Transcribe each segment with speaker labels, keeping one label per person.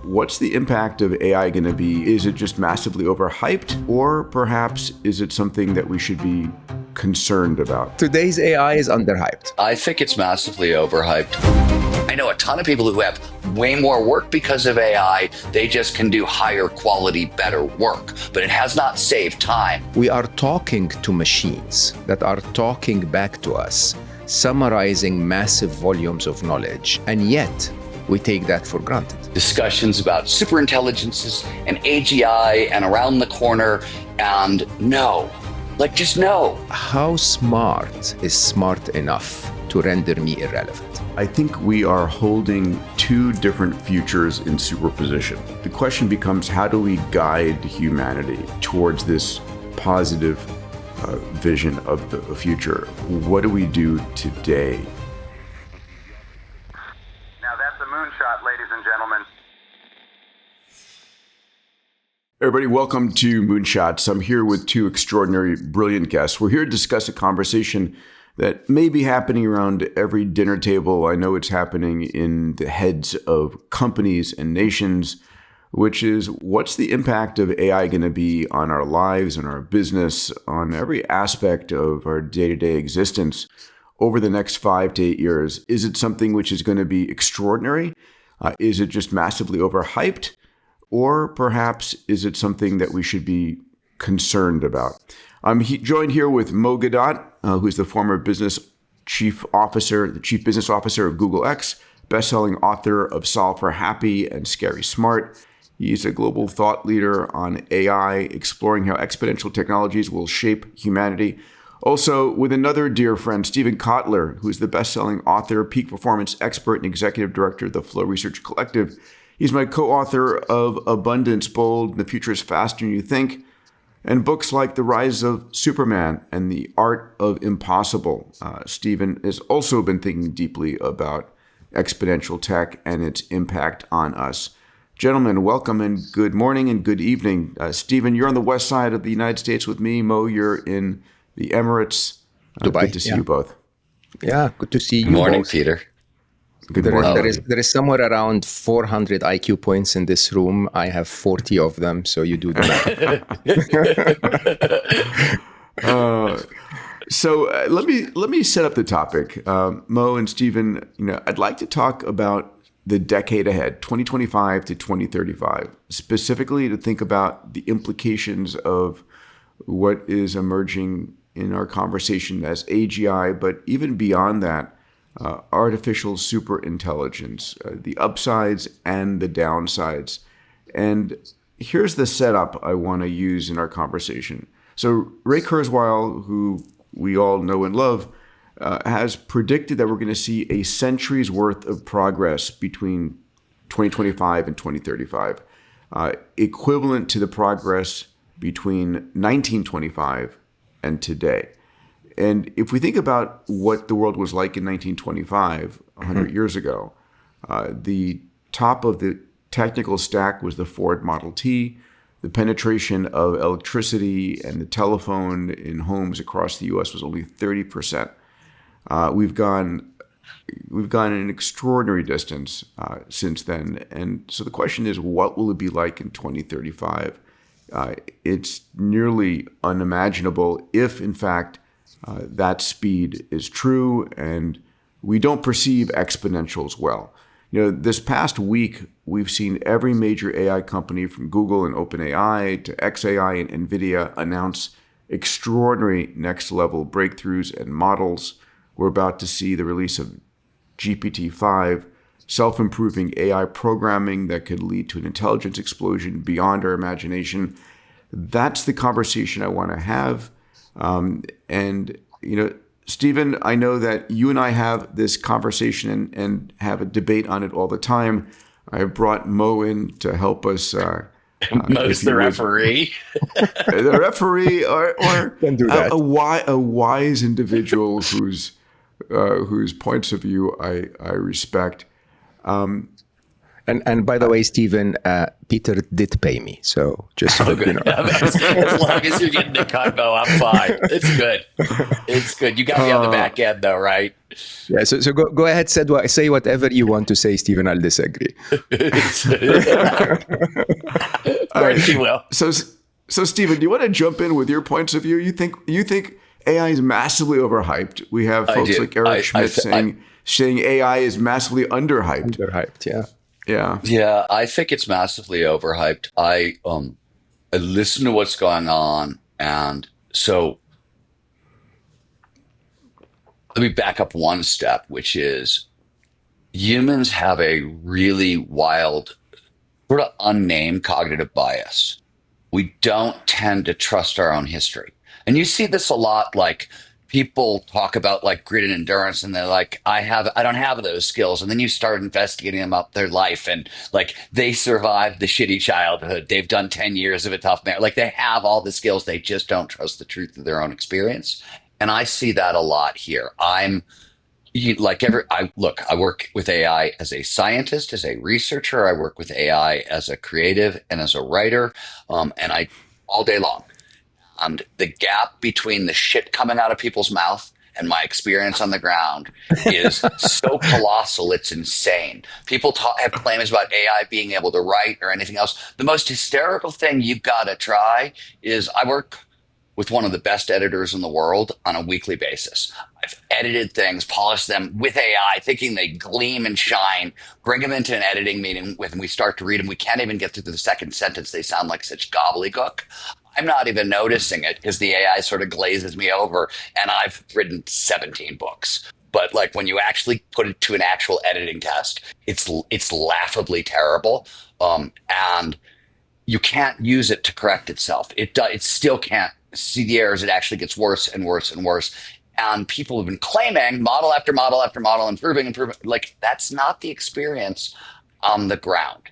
Speaker 1: what's the impact of AI going to be? Is it just massively overhyped, or perhaps is it something that we should be concerned about?
Speaker 2: Today's AI is underhyped.
Speaker 3: I think it's massively overhyped. I know a ton of people who have way more work because of AI. They just can do higher quality, better work, but it has not saved time.
Speaker 2: We are talking to machines that are talking back to us, summarizing massive volumes of knowledge, and yet we take that for granted.
Speaker 3: Discussions about superintelligences and AGI and around the corner, and no. Just no.
Speaker 2: How smart is smart enough to render me irrelevant?
Speaker 1: I think we are holding two different futures in superposition. The question becomes, how do we guide humanity towards this positive vision of the future? What do we do today?
Speaker 4: Now that's a moonshot, ladies and gentlemen.
Speaker 1: Everybody, welcome to Moonshots. I'm here with two extraordinary, brilliant guests. We're here to discuss a conversation that may be happening around every dinner table. I know it's happening in the heads of companies and nations, which is, what's the impact of AI going to be on our lives and our business, on every aspect of our day-to-day existence over the next 5 to 8 years? Is it something which is going to be extraordinary? Is it just massively overhyped? Or perhaps is it something that we should be concerned about? I'm joined here with Mo Gawdat, who's the former the chief business officer of Google X, best-selling author of Solve for Happy and Scary Smart. He's a global thought leader on AI, exploring how exponential technologies will shape humanity. Also, with another dear friend, Stephen Kotler, who's the best-selling author, peak performance expert, and executive director of the Flow Research Collective. He's my co-author of Abundance Bold, The Future is Faster Than You Think, and books like The Rise of Superman and The Art of Impossible. Stephen has also been thinking deeply about exponential tech and its impact on us. Gentlemen, welcome and good morning and good evening. Stephen, you're on the west side of the United States with me. Mo, you're in the Emirates.
Speaker 2: Dubai.
Speaker 1: Good to see you both.
Speaker 2: Yeah, good to see you.
Speaker 3: Good morning,
Speaker 2: both.
Speaker 3: Peter.
Speaker 1: Good morning.
Speaker 2: There is somewhere around 400 IQ points in this room. I have 40 of them, so you do the math.
Speaker 1: So let me set up the topic. Mo and Stephen, I'd like to talk about the decade ahead, 2025 to 2035, specifically to think about the implications of what is emerging in our conversation as AGI, but even beyond that, artificial superintelligence, the upsides and the downsides. And here's the setup I want to use in our conversation. So Ray Kurzweil, who we all know and love, has predicted that we're going to see a century's worth of progress between 2025 and 2035, equivalent to the progress between 1925 and today. And if we think about what the world was like in 1925, 100 years ago, the top of the technical stack was the Ford Model T. The penetration of electricity and the telephone in homes across the U.S. was only 30%. We've gone an extraordinary distance since then. And so the question is, what will it be like in 2035? It's nearly unimaginable if, in fact, that speed is true, and we don't perceive exponentials well. This past week, we've seen every major AI company from Google and OpenAI to xAI and NVIDIA announce extraordinary next-level breakthroughs and models. We're about to see the release of GPT-5, self-improving AI programming that could lead to an intelligence explosion beyond our imagination. That's the conversation I want to have. Stephen, I know that you and I have this conversation and have a debate on it all the time. I brought Mo in to help us.
Speaker 3: Mo's the referee.
Speaker 1: The referee, or
Speaker 2: Don't do that.
Speaker 1: a wise individual whose points of view I respect.
Speaker 2: And by the way, Stephen, Peter did pay me, so just so that you know.
Speaker 3: As long as you're getting the convo, I'm fine. It's good. It's good. You got me on the back end, though, right?
Speaker 2: Yeah. So go ahead, say whatever you want to say, Stephen. I'll disagree.
Speaker 3: Right, if you will.
Speaker 1: So Stephen, do you want to jump in with your points of view? You think AI is massively overhyped? We have folks like Eric Schmidt saying AI is massively underhyped.
Speaker 2: Underhyped, yeah.
Speaker 1: Yeah.
Speaker 3: Yeah, I think it's massively overhyped. I listen to what's going on, and so let me back up one step, which is humans have a really wild, sort of unnamed cognitive bias. We don't tend to trust our own history. And you see this a lot, like people talk about like grit and endurance, and they're like, I don't have those skills. And then you start investigating them up their life, and like they survived the shitty childhood. They've done 10 years of a tough marriage. Like they have all the skills. They just don't trust the truth of their own experience. And I see that a lot here. I work with AI as a scientist, as a researcher. I work with AI as a creative and as a writer, and I all day long. And the gap between the shit coming out of people's mouth and my experience on the ground is so colossal, it's insane. People have claims about AI being able to write or anything else. The most hysterical thing you've got to try is I work with one of the best editors in the world on a weekly basis. I've edited things, polished them with AI, thinking they gleam and shine, bring them into an editing meeting with, and we start to read them. We can't even get through the second sentence. They sound like such gobbledygook. I'm not even noticing it because the AI sort of glazes me over, and I've written 17 books. But like when you actually put it to an actual editing test, it's laughably terrible, and you can't use it to correct itself. It still can't see the errors. It actually gets worse and worse and worse. And people have been claiming model after model after model, improving. Like that's not the experience on the ground.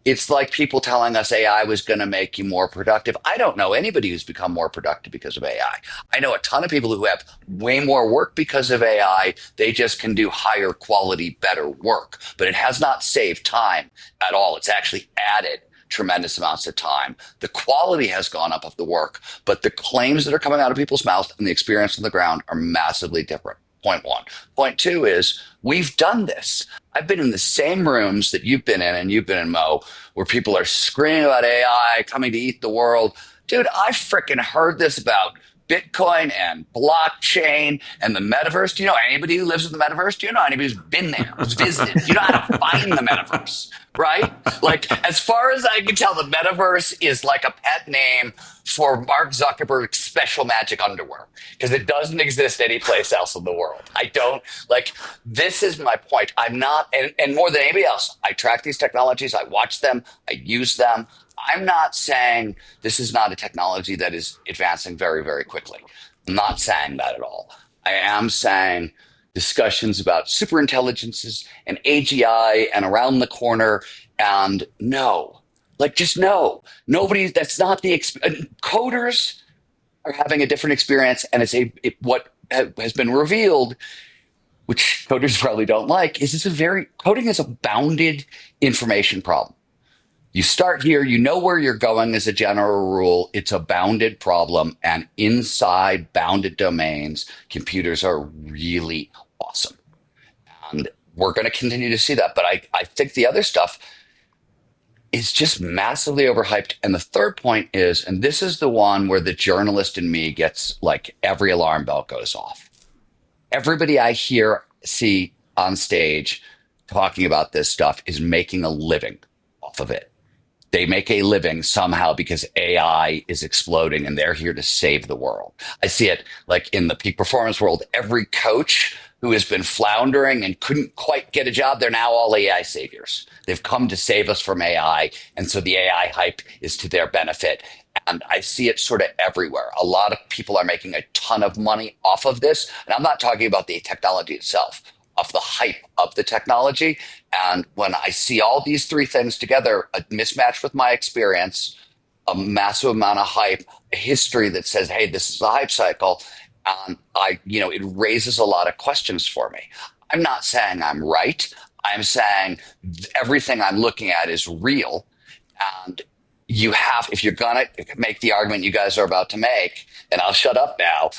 Speaker 3: It's like people telling us AI was going to make you more productive. I don't know anybody who's become more productive because of AI. I know a ton of people who have way more work because of AI. They just can do higher quality, better work. But it has not saved time at all. It's actually added tremendous amounts of time. The quality has gone up of the work, but the claims that are coming out of people's mouths and the experience on the ground are massively different. Point one. Point two is we've done this. I've been in the same rooms that you've been in and you've been in, Mo, where people are screaming about AI coming to eat the world. Dude, I freaking heard this about Bitcoin and blockchain and the metaverse. Do you know anybody who lives in the metaverse? Do you know anybody who's been there, who's visited? Do you know how to find the metaverse, right? Like, as far as I can tell, the metaverse is like a pet name for Mark Zuckerberg's special magic underwear because it doesn't exist anyplace else in the world. This is my point. I'm not, and more than anybody else, I track these technologies, I watch them, I use them. I'm not saying this is not a technology that is advancing very, very quickly. I'm not saying that at all. I am saying discussions about superintelligences and AGI and around the corner, and no. Just no. That's not the coders are having a different experience, and what has been revealed, which coders probably don't like, is coding is a bounded information problem. You start here, you know where you're going as a general rule. It's a bounded problem, and inside bounded domains, computers are really awesome. And we're going to continue to see that. But I think the other stuff is just massively overhyped. And the third point is, and this is the one where the journalist in me gets like every alarm bell goes off. Everybody I see on stage talking about this stuff is making a living off of it. They make a living somehow because AI is exploding and they're here to save the world. I see it like in the peak performance world. Every coach who has been floundering and couldn't quite get a job, they're now all AI saviors. They've come to save us from AI. And so the AI hype is to their benefit. And I see it sort of everywhere. A lot of people are making a ton of money off of this. And I'm not talking about the technology itself, of the hype of the technology. And when I see all these three things together, a mismatch with my experience, a massive amount of hype, a history that says, hey, this is a hype cycle, it raises a lot of questions for me. I'm not saying I'm right. I'm saying everything I'm looking at is real. And you have, if you're going to make the argument you guys are about to make, and I'll shut up now,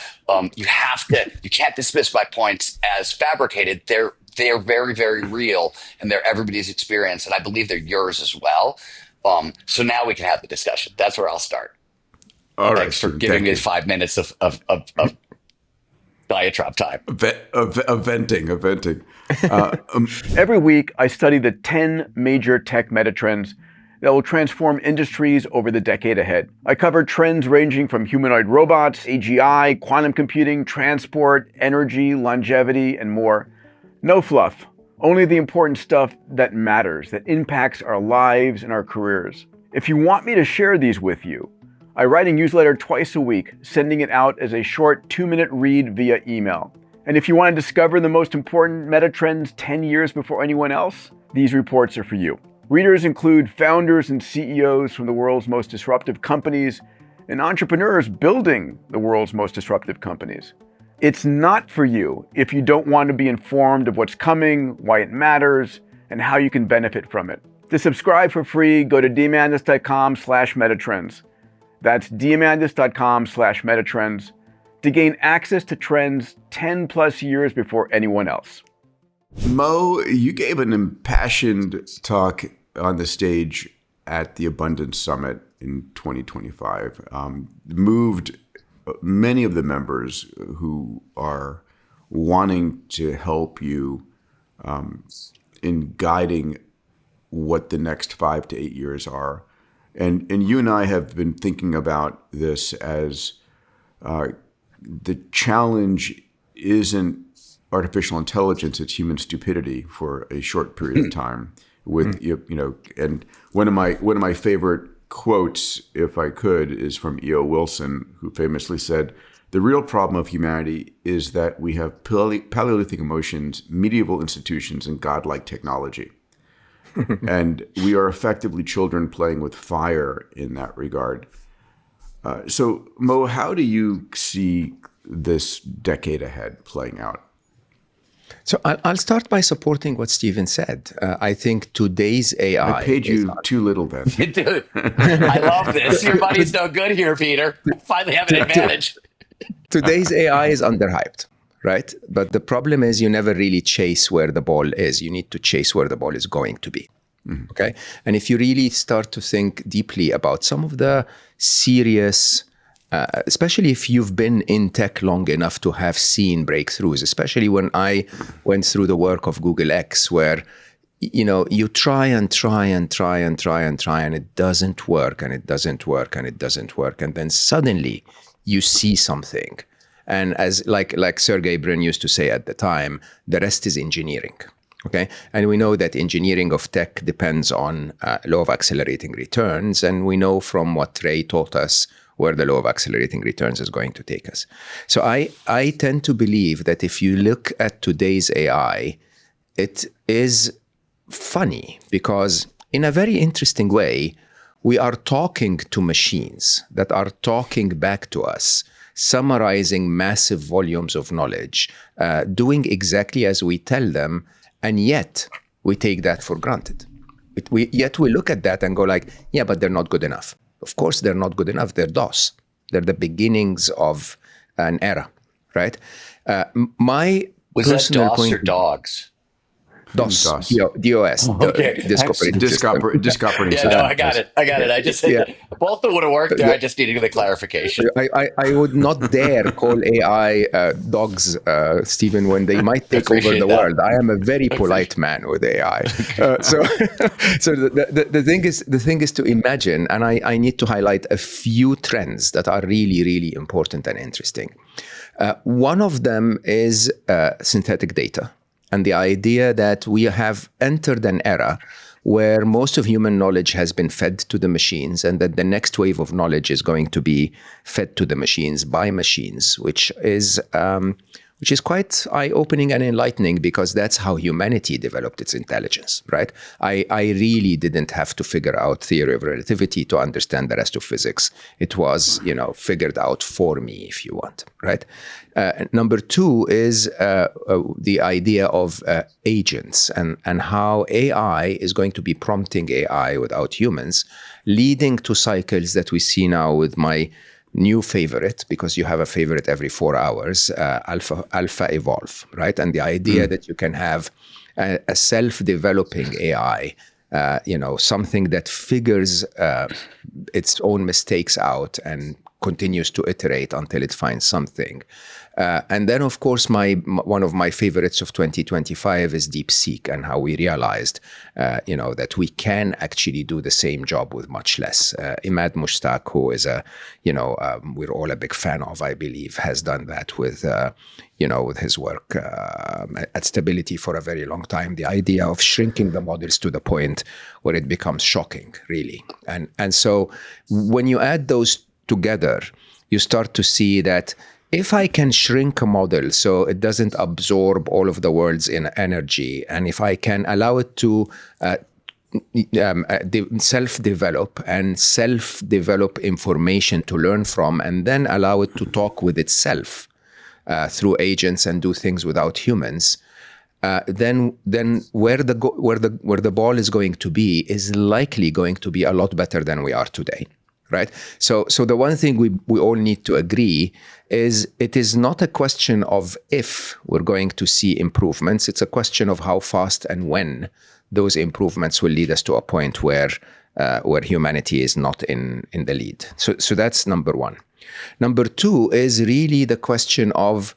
Speaker 3: you can't dismiss my points as fabricated. They're very, very real, and they're everybody's experience. And I believe they're yours as well. So now we can have the discussion. That's where I'll start.
Speaker 1: All right,
Speaker 3: Thanks for
Speaker 1: Stephen,
Speaker 3: giving
Speaker 1: thank
Speaker 3: me 5 minutes of diatribe time.
Speaker 1: venting.
Speaker 5: Every week, I study the 10 major tech megatrends that will transform industries over the decade ahead. I cover trends ranging from humanoid robots, AGI, quantum computing, transport, energy, longevity, and more. No fluff, only the important stuff that matters, that impacts our lives and our careers. If you want me to share these with you, I write a newsletter twice a week, sending it out as a short 2-minute read via email. And if you want to discover the most important meta trends 10 years before anyone else, these reports are for you. Readers include founders and CEOs from the world's most disruptive companies and entrepreneurs building the world's most disruptive companies. It's not for you if you don't want to be informed of what's coming, why it matters, and how you can benefit from it. To subscribe for free, go to diamandis.com/metatrends. That's diamandis.com/metatrends to gain access to trends 10 plus years before anyone else.
Speaker 1: Mo, you gave an impassioned talk on the stage at the Abundance Summit in 2025, moved many of the members who are wanting to help you in guiding what the next 5 to 8 years are. And you and I have been thinking about this as the challenge isn't artificial intelligence, it's human stupidity for a short period of time. And one of my favorite quotes, if I could, is from E.O. Wilson, who famously said, "The real problem of humanity is that we have Paleolithic emotions, medieval institutions, and godlike technology." And we are effectively children playing with fire in that regard. So, Mo, how do you see this decade ahead playing out?
Speaker 2: So I'll start by supporting what Stephen said. I think today's AI...
Speaker 1: I paid you too little then.
Speaker 3: Dude, I love this. Your money's no good here, Peter. Finally have an advantage.
Speaker 2: Today's AI is underhyped, right? But the problem is you never really chase where the ball is. You need to chase where the ball is going to be. Mm-hmm. Okay? And if you really start to think deeply about some of the serious... especially if you've been in tech long enough to have seen breakthroughs, especially when I went through the work of Google X, where, you try and it doesn't work and it doesn't work and it doesn't work. And then suddenly you see something. And as like Sergey Brin used to say at the time, the rest is engineering. Okay. And we know that engineering of tech depends on law of accelerating returns. And we know from what Ray taught us where the law of accelerating returns is going to take us. So I tend to believe that if you look at today's AI, it is funny because in a very interesting way, we are talking to machines that are talking back to us, summarizing massive volumes of knowledge, doing exactly as we tell them, and yet we take that for granted. Yet we look at that and go like, yeah, but they're not good enough. Of course, they're not good enough. They're DOS. They're the beginnings of an era, right? My
Speaker 3: Was that
Speaker 2: personal
Speaker 3: DOS
Speaker 2: point
Speaker 3: or dogs?
Speaker 2: DOS,
Speaker 1: DOS.
Speaker 2: DOS,
Speaker 3: Okay.
Speaker 2: Disk Operating System.
Speaker 1: Disk operating
Speaker 3: Yeah,
Speaker 1: system.
Speaker 3: no, I got it. I just said both of them would have worked there. I just needed the clarification.
Speaker 2: I would not dare call AI dogs, Stephen, when they might take over the world. I am a very polite man with AI. So the thing is to imagine, and I need to highlight a few trends that are really, really important and interesting. One of them is synthetic data. And the idea that we have entered an era where most of human knowledge has been fed to the machines, and that the next wave of knowledge is going to be fed to the machines by machines, which is which is quite eye-opening and enlightening because that's how humanity developed its intelligence, right? I really didn't have to figure out theory of relativity to understand the rest of physics. It was, figured out for me, if you want, right? Number two is the idea of agents and how AI is going to be prompting AI without humans, leading to cycles that we see now with my new favorite, because you have a favorite every 4 hours, alpha evolve, right? And the idea that you can have a self-developing AI, something that figures its own mistakes out and continues to iterate until it finds something. And then, of course, one of my favorites of 2025 is DeepSeek, and how we realized, that we can actually do the same job with much less. Imad Mushtaq, who is we're all a big fan of, I believe, has done that with his work at Stability for a very long time. The idea of shrinking the models to the point where it becomes shocking, really. And so when you add those together, you start to see that if I can shrink a model so it doesn't absorb all of the world's energy, and if I can allow it to self-develop and self-develop information to learn from, and then allow it to talk with itself through agents and do things without humans, then where the ball is going to be is likely going to be a lot better than we are today. Right. So the one thing we all need to agree is it is not a question of if we're going to see improvements. It's a question of how fast and when those improvements will lead us to a point where humanity is not in the lead. So that's number one. Number two is really the question of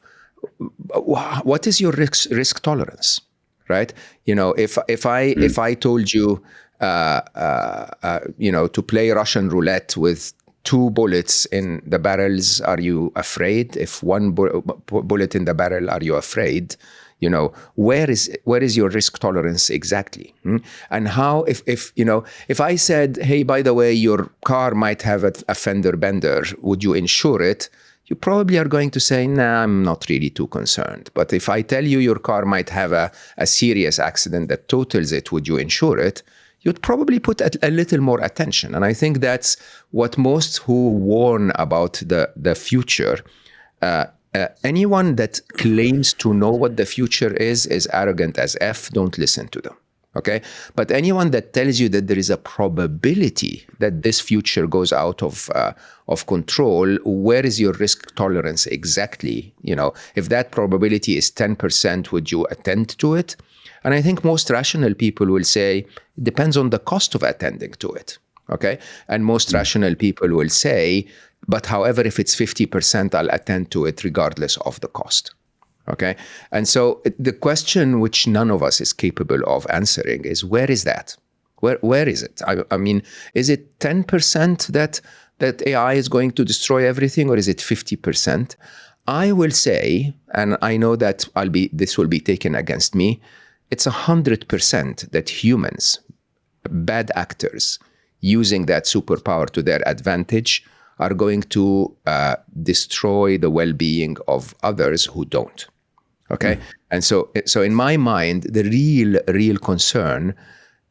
Speaker 2: what is your risk tolerance, right? If I told you, to play Russian roulette with 2 bullets in the barrels, are you afraid? If 1 bullet in the barrel, are you afraid? Where is your risk tolerance exactly? And how, if I said, hey, by the way, your car might have a fender bender, would you insure it? You probably are going to say, nah, I'm not really too concerned. But if I tell you your car might have a serious accident that totals it, would you insure it? You'd probably put a little more attention. And I think that's what most who warn about the future, anyone that claims to know what the future is arrogant as F. Don't listen to them. Okay. But anyone that tells you that there is a probability that this future goes out of control, where is your risk tolerance exactly? If that probability is 10%, would you attend to it? And I think most rational people will say, it depends on the cost of attending to it. Okay. And most rational people will say, but however, if it's 50%, I'll attend to it regardless of the cost. Okay. And so the question which none of us is capable of answering is, where is that? Where is it? I mean, is it 10% that AI is going to destroy everything, or is it 50%? I will say, and I know that this will be taken against me, it's 100% that humans, bad actors, using that superpower to their advantage, are going to destroy the well-being of others who don't. Okay, and so in my mind, the real concern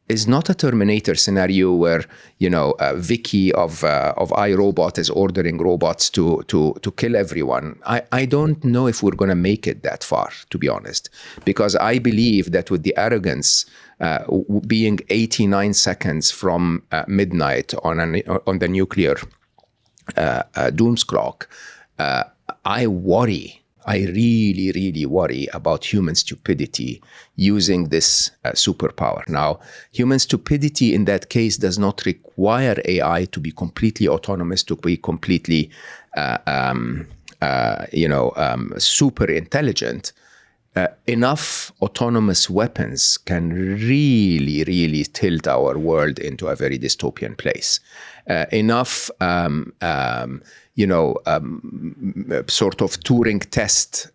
Speaker 2: is not a Terminator scenario where Vicky of iRobot is ordering robots to kill everyone. I don't know if we're going to make it that far, to be honest, because I believe that with the arrogance being 89 seconds from midnight on the nuclear dooms clock, I really, really worry about human stupidity using this superpower. Now, human stupidity in that case does not require AI to be completely autonomous, to be completely, super intelligent. Enough autonomous weapons can really, really tilt our world into a very dystopian place. Enough sort of Turing test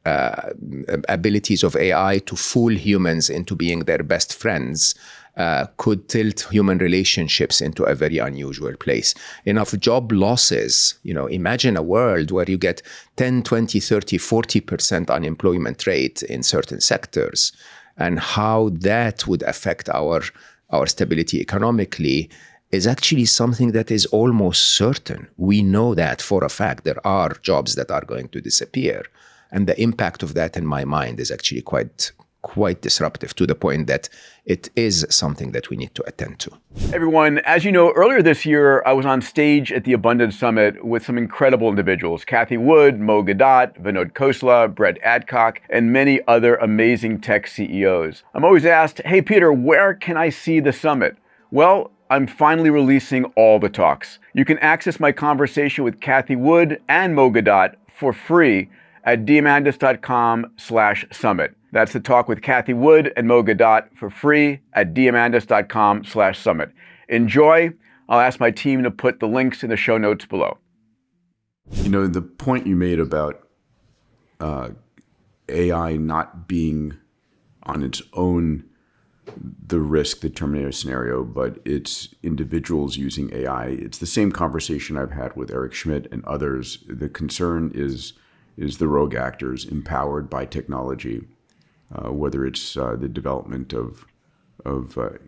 Speaker 2: abilities of AI to fool humans into being their best friends could tilt human relationships into a very unusual place. Enough job losses, imagine a world where you get 10, 20, 30, 40% unemployment rate in certain sectors, and how that would affect our stability economically is actually something that is almost certain. We know that for a fact. There are jobs that are going to disappear. And the impact of that, in my mind, is actually quite disruptive, to the point that it is something that we need to attend to.
Speaker 5: Everyone, as you know, earlier this year, I was on stage at the Abundance Summit with some incredible individuals: Cathie Wood, Mo Gawdat, Vinod Khosla, Brett Adcock, and many other amazing tech CEOs. I'm always asked, hey, Peter, where can I see the summit? Well, I'm finally releasing all the talks. You can access my conversation with Cathie Wood and Mo Gawdat for free at diamandis.com/summit. That's the talk with Cathie Wood and Mo Gawdat for free at diamandis.com/summit. Enjoy. I'll ask my team to put the links in the show notes below.
Speaker 1: The point you made about AI not being on its own the risk, the Terminator scenario, but it's individuals using AI. It's the same conversation I've had with Eric Schmidt and others. The concern is the rogue actors empowered by technology, whether it's the development of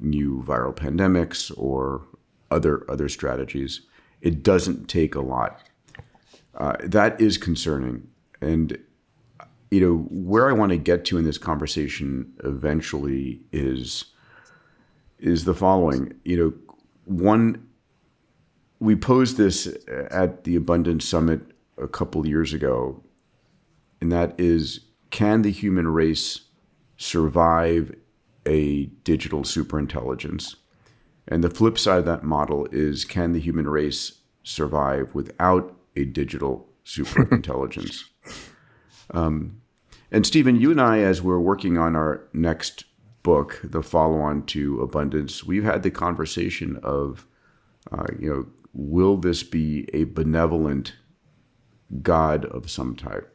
Speaker 1: new viral pandemics or other strategies. It doesn't take a lot. That is concerning. And where I want to get to in this conversation eventually is the following. One, we posed this at the Abundance Summit a couple years ago, and that is, can the human race survive a digital superintelligence? And the flip side of that model is, can the human race survive without a digital superintelligence? And Stephen, you and I, as we're working on our next book, the follow-on to Abundance, we've had the conversation of, will this be a benevolent God of some type?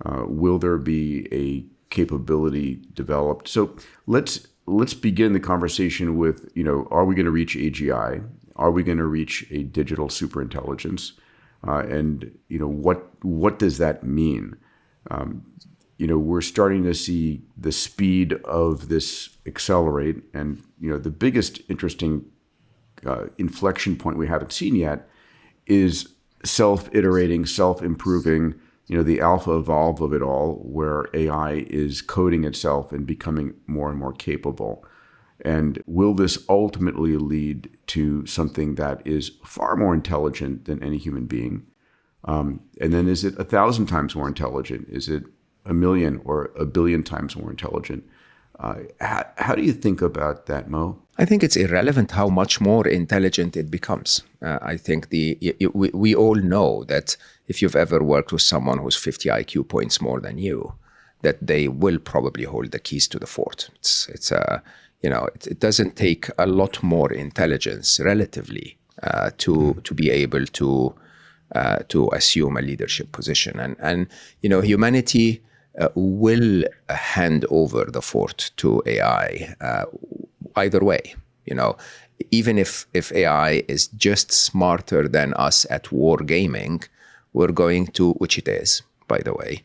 Speaker 1: Will there be a capability developed? So let's begin the conversation with, are we going to reach AGI? Are we going to reach a digital superintelligence? And what does that mean? We're starting to see the speed of this accelerate, and the biggest interesting inflection point we haven't seen yet is self-iterating, self-improving. The alpha evolve of it all, where AI is coding itself and becoming more and more capable. And will this ultimately lead to something that is far more intelligent than any human being? And then is it 1,000 times more intelligent? Is it 1,000,000 or 1,000,000,000 times more intelligent? How do you think about that, Mo?
Speaker 2: I think it's irrelevant how much more intelligent it becomes. I think we all know that if you've ever worked with someone who's 50 IQ points more than you, that they will probably hold the keys to the fort. It doesn't take a lot more intelligence relatively to be able to assume a leadership position, and humanity will hand over the fort to AI either way. Even if AI is just smarter than us at war gaming, we're going to, which it is, by the way,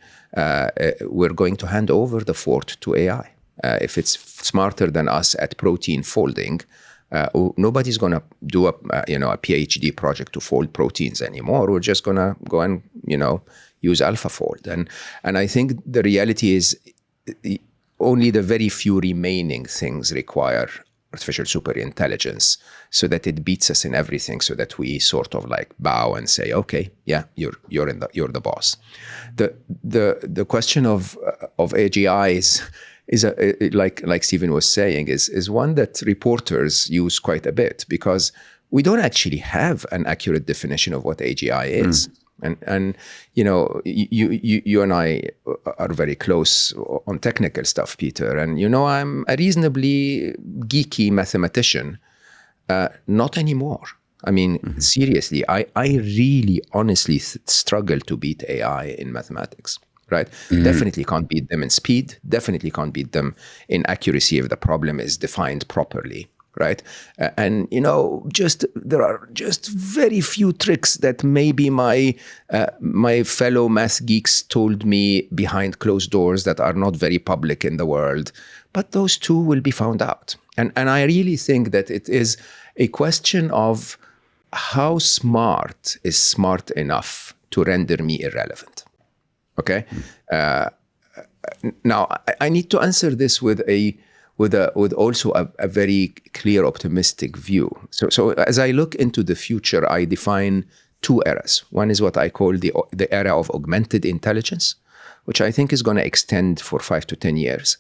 Speaker 2: we're going to hand over the fort to AI. If it's smarter than us at protein folding, nobody's going to do a PhD project to fold proteins anymore. We're just going to go and use AlphaFold, and I think the reality is only the very few remaining things require artificial superintelligence, so that it beats us in everything, so that we sort of like bow and say, okay, yeah, you're the boss. The question of AGI is like Stephen was saying, is one that reporters use quite a bit, because we don't actually have an accurate definition of what AGI is. And you and I are very close on technical stuff, Peter. And I'm a reasonably geeky mathematician. Not anymore. I mean, seriously, I really honestly struggle to beat AI in mathematics. right? Definitely can't beat them in speed, definitely can't beat them in accuracy if the problem is defined properly, right? And just there are just very few tricks that maybe my fellow math geeks told me behind closed doors that are not very public in the world, but those two will be found out. And I really think that it is a question of how smart is smart enough to render me irrelevant. Okay. Now I need to answer this with also a very clear, optimistic view. So as I look into the future, I define two eras. One is what I call the era of augmented intelligence, which I think is going to extend for 5 to 10 years.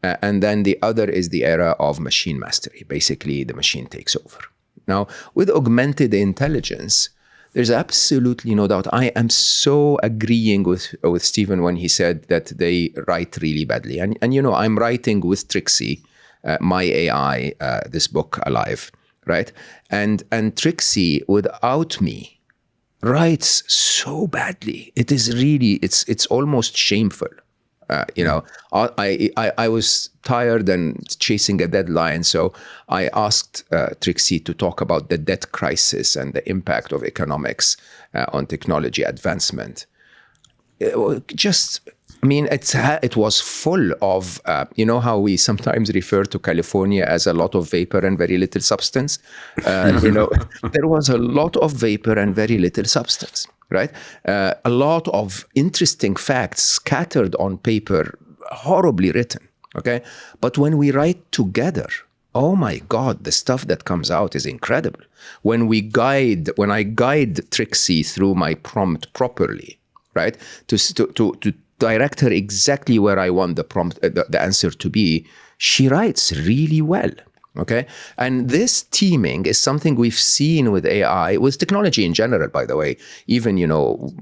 Speaker 2: And then the other is the era of machine mastery. Basically, the machine takes over. Now, with augmented intelligence, there's absolutely no doubt. I am so agreeing with Stephen when he said that they write really badly. And I'm writing with Trixie, my AI, this book, Alive, right? And Trixie, without me, writes so badly. It is really, it's almost shameful. I was tired and chasing a deadline, so I asked Trixie to talk about the debt crisis and the impact of economics on technology advancement. It was full of, how we sometimes refer to California as a lot of vapor and very little substance. There was a lot of vapor and very little substance. Right? A lot of interesting facts scattered on paper, horribly written. Okay. But when we write together, oh my God, the stuff that comes out is incredible. When I guide Trixie through my prompt properly, right? To direct her exactly where I want the prompt, the answer to be, she writes really well. Okay. And this teaming is something we've seen with AI, with technology in general, by the way, even,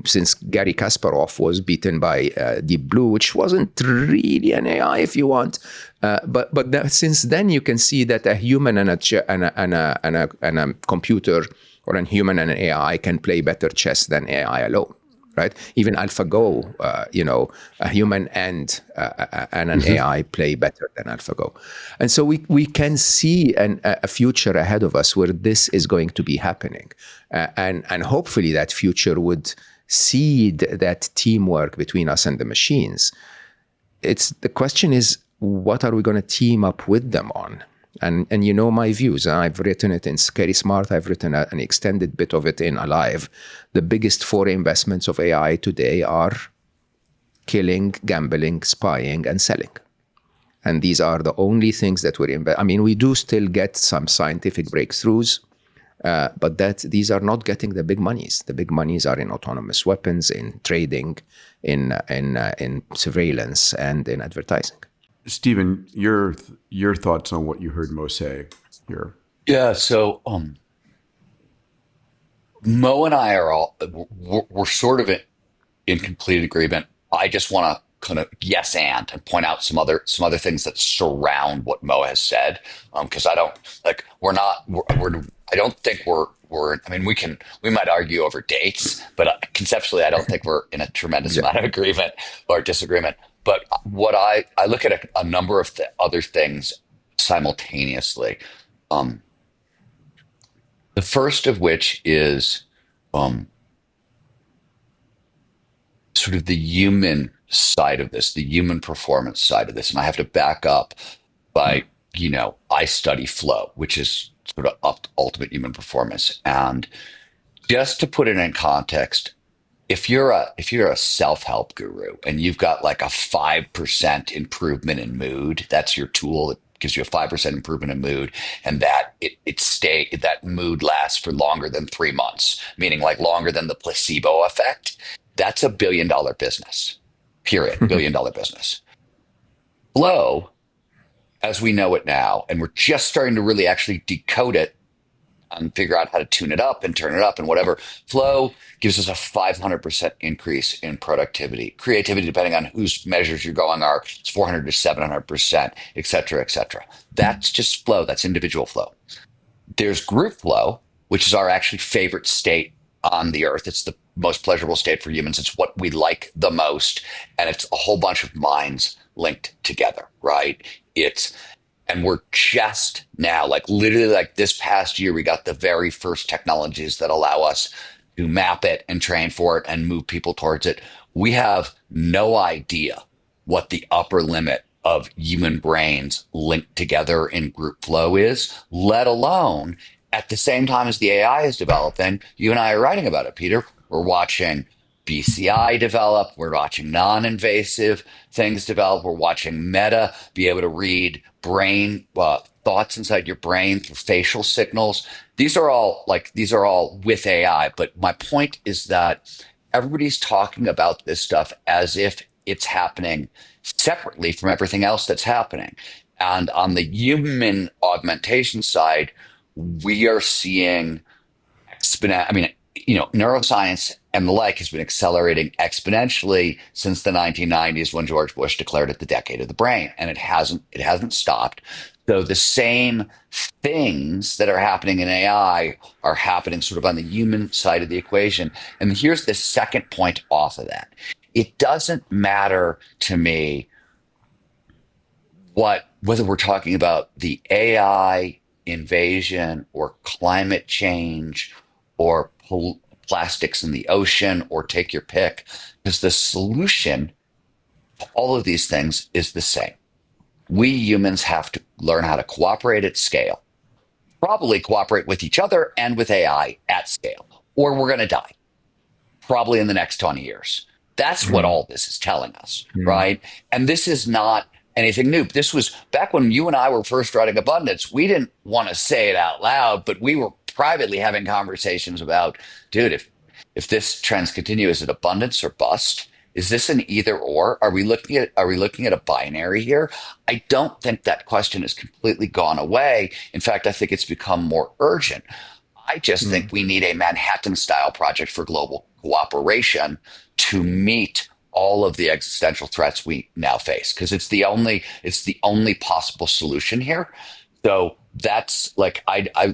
Speaker 2: since Gary Kasparov was beaten by Deep Blue, which wasn't really an AI if you want. But since then, you can see that a human and a computer, or a human and an AI can play better chess than AI alone. Right? Even AlphaGo, a human and an AI play better than AlphaGo. And so we can see a future ahead of us where this is going to be happening. And hopefully that future would seed that teamwork between us and the machines. The question is, what are we going to team up with them on? And my views. I've written it in Scary Smart. I've written an extended bit of it in Alive. The biggest 4 investments of AI today are killing, gambling, spying, and selling. And these are the only things that we're we do still get some scientific breakthroughs, but these are not getting the big monies. The big monies are in autonomous weapons, in trading, in surveillance, and in advertising.
Speaker 1: Stephen, your thoughts on what you heard Mo say here?
Speaker 3: Yeah, so Mo and I we're sort of in complete agreement. I just want to kind of yes and point out some other things that surround what Mo has said, because I don't think we're we might argue over dates, but conceptually I don't think we're in a tremendous amount of agreement or disagreement. But what I look at a number of other things simultaneously. The first of which is sort of the human side of this, the human performance side of this. And I have to back up by, I study flow, which is sort of ultimate human performance. And just to put it in context, if you're a self-help guru and you've got like a 5% improvement in mood, that's your tool. It gives you a 5% improvement in mood, and that that mood lasts for longer than 3 months, meaning like longer than the placebo effect. That's $1 billion business, period. $1 billion business. Flow, as we know it now, and we're just starting to really actually decode it and figure out how to tune it up and turn it up and whatever. Flow gives us a 500% increase in productivity. Creativity, depending on whose measures you're going, it's 400 to 700%, et cetera, et cetera. That's just flow. That's individual flow. There's group flow, which is our actually favorite state on the earth. It's the most pleasurable state for humans. It's what we like the most. And it's a whole bunch of minds linked together, right? And we're just now, like literally like this past year, we got the very first technologies that allow us to map it and train for it and move people towards it. We have no idea what the upper limit of human brains linked together in group flow is, let alone at the same time as the AI is developing. You and I are writing about it, Peter. We're watching BCI develop. We're watching non-invasive things develop. We're watching Meta be able to read brain thoughts inside your brain through facial signals. These are all with AI. But my point is that everybody's talking about this stuff as if it's happening separately from everything else that's happening. And on the human augmentation side, we are seeing neuroscience and the like has been accelerating exponentially since the 1990s when George Bush declared it the decade of the brain, and it hasn't stopped. So the same things that are happening in AI are happening sort of on the human side of the equation. And here's the second point off of that. It doesn't matter to me whether we're talking about the AI invasion or climate change or plastics in the ocean, or take your pick, because the solution to all of these things is the same. We humans have to learn how to cooperate at scale, probably cooperate with each other and with AI at scale, or we're going to die probably in the next 20 years. That's what all this is telling us, right? And this is not anything new. This was back when you and I were first writing Abundance. We didn't want to say it out loud, but we were privately having conversations about, dude, if this trends continue, is it abundance or bust? Is this an either or? Are we looking at a binary here? I don't think that question has completely gone away. In fact, I think it's become more urgent. I just think we need a Manhattan-style project for global cooperation to meet all of the existential threats we now face, because it's the only possible solution here. So that's like I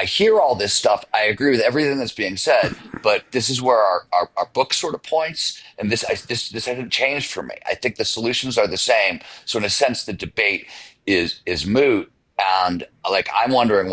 Speaker 3: hear all this stuff. I agree with everything that's being said, but this is where our book sort of points, and this hasn't changed for me. I think the solutions are the same. So in a sense, the debate is moot. And like, I'm wondering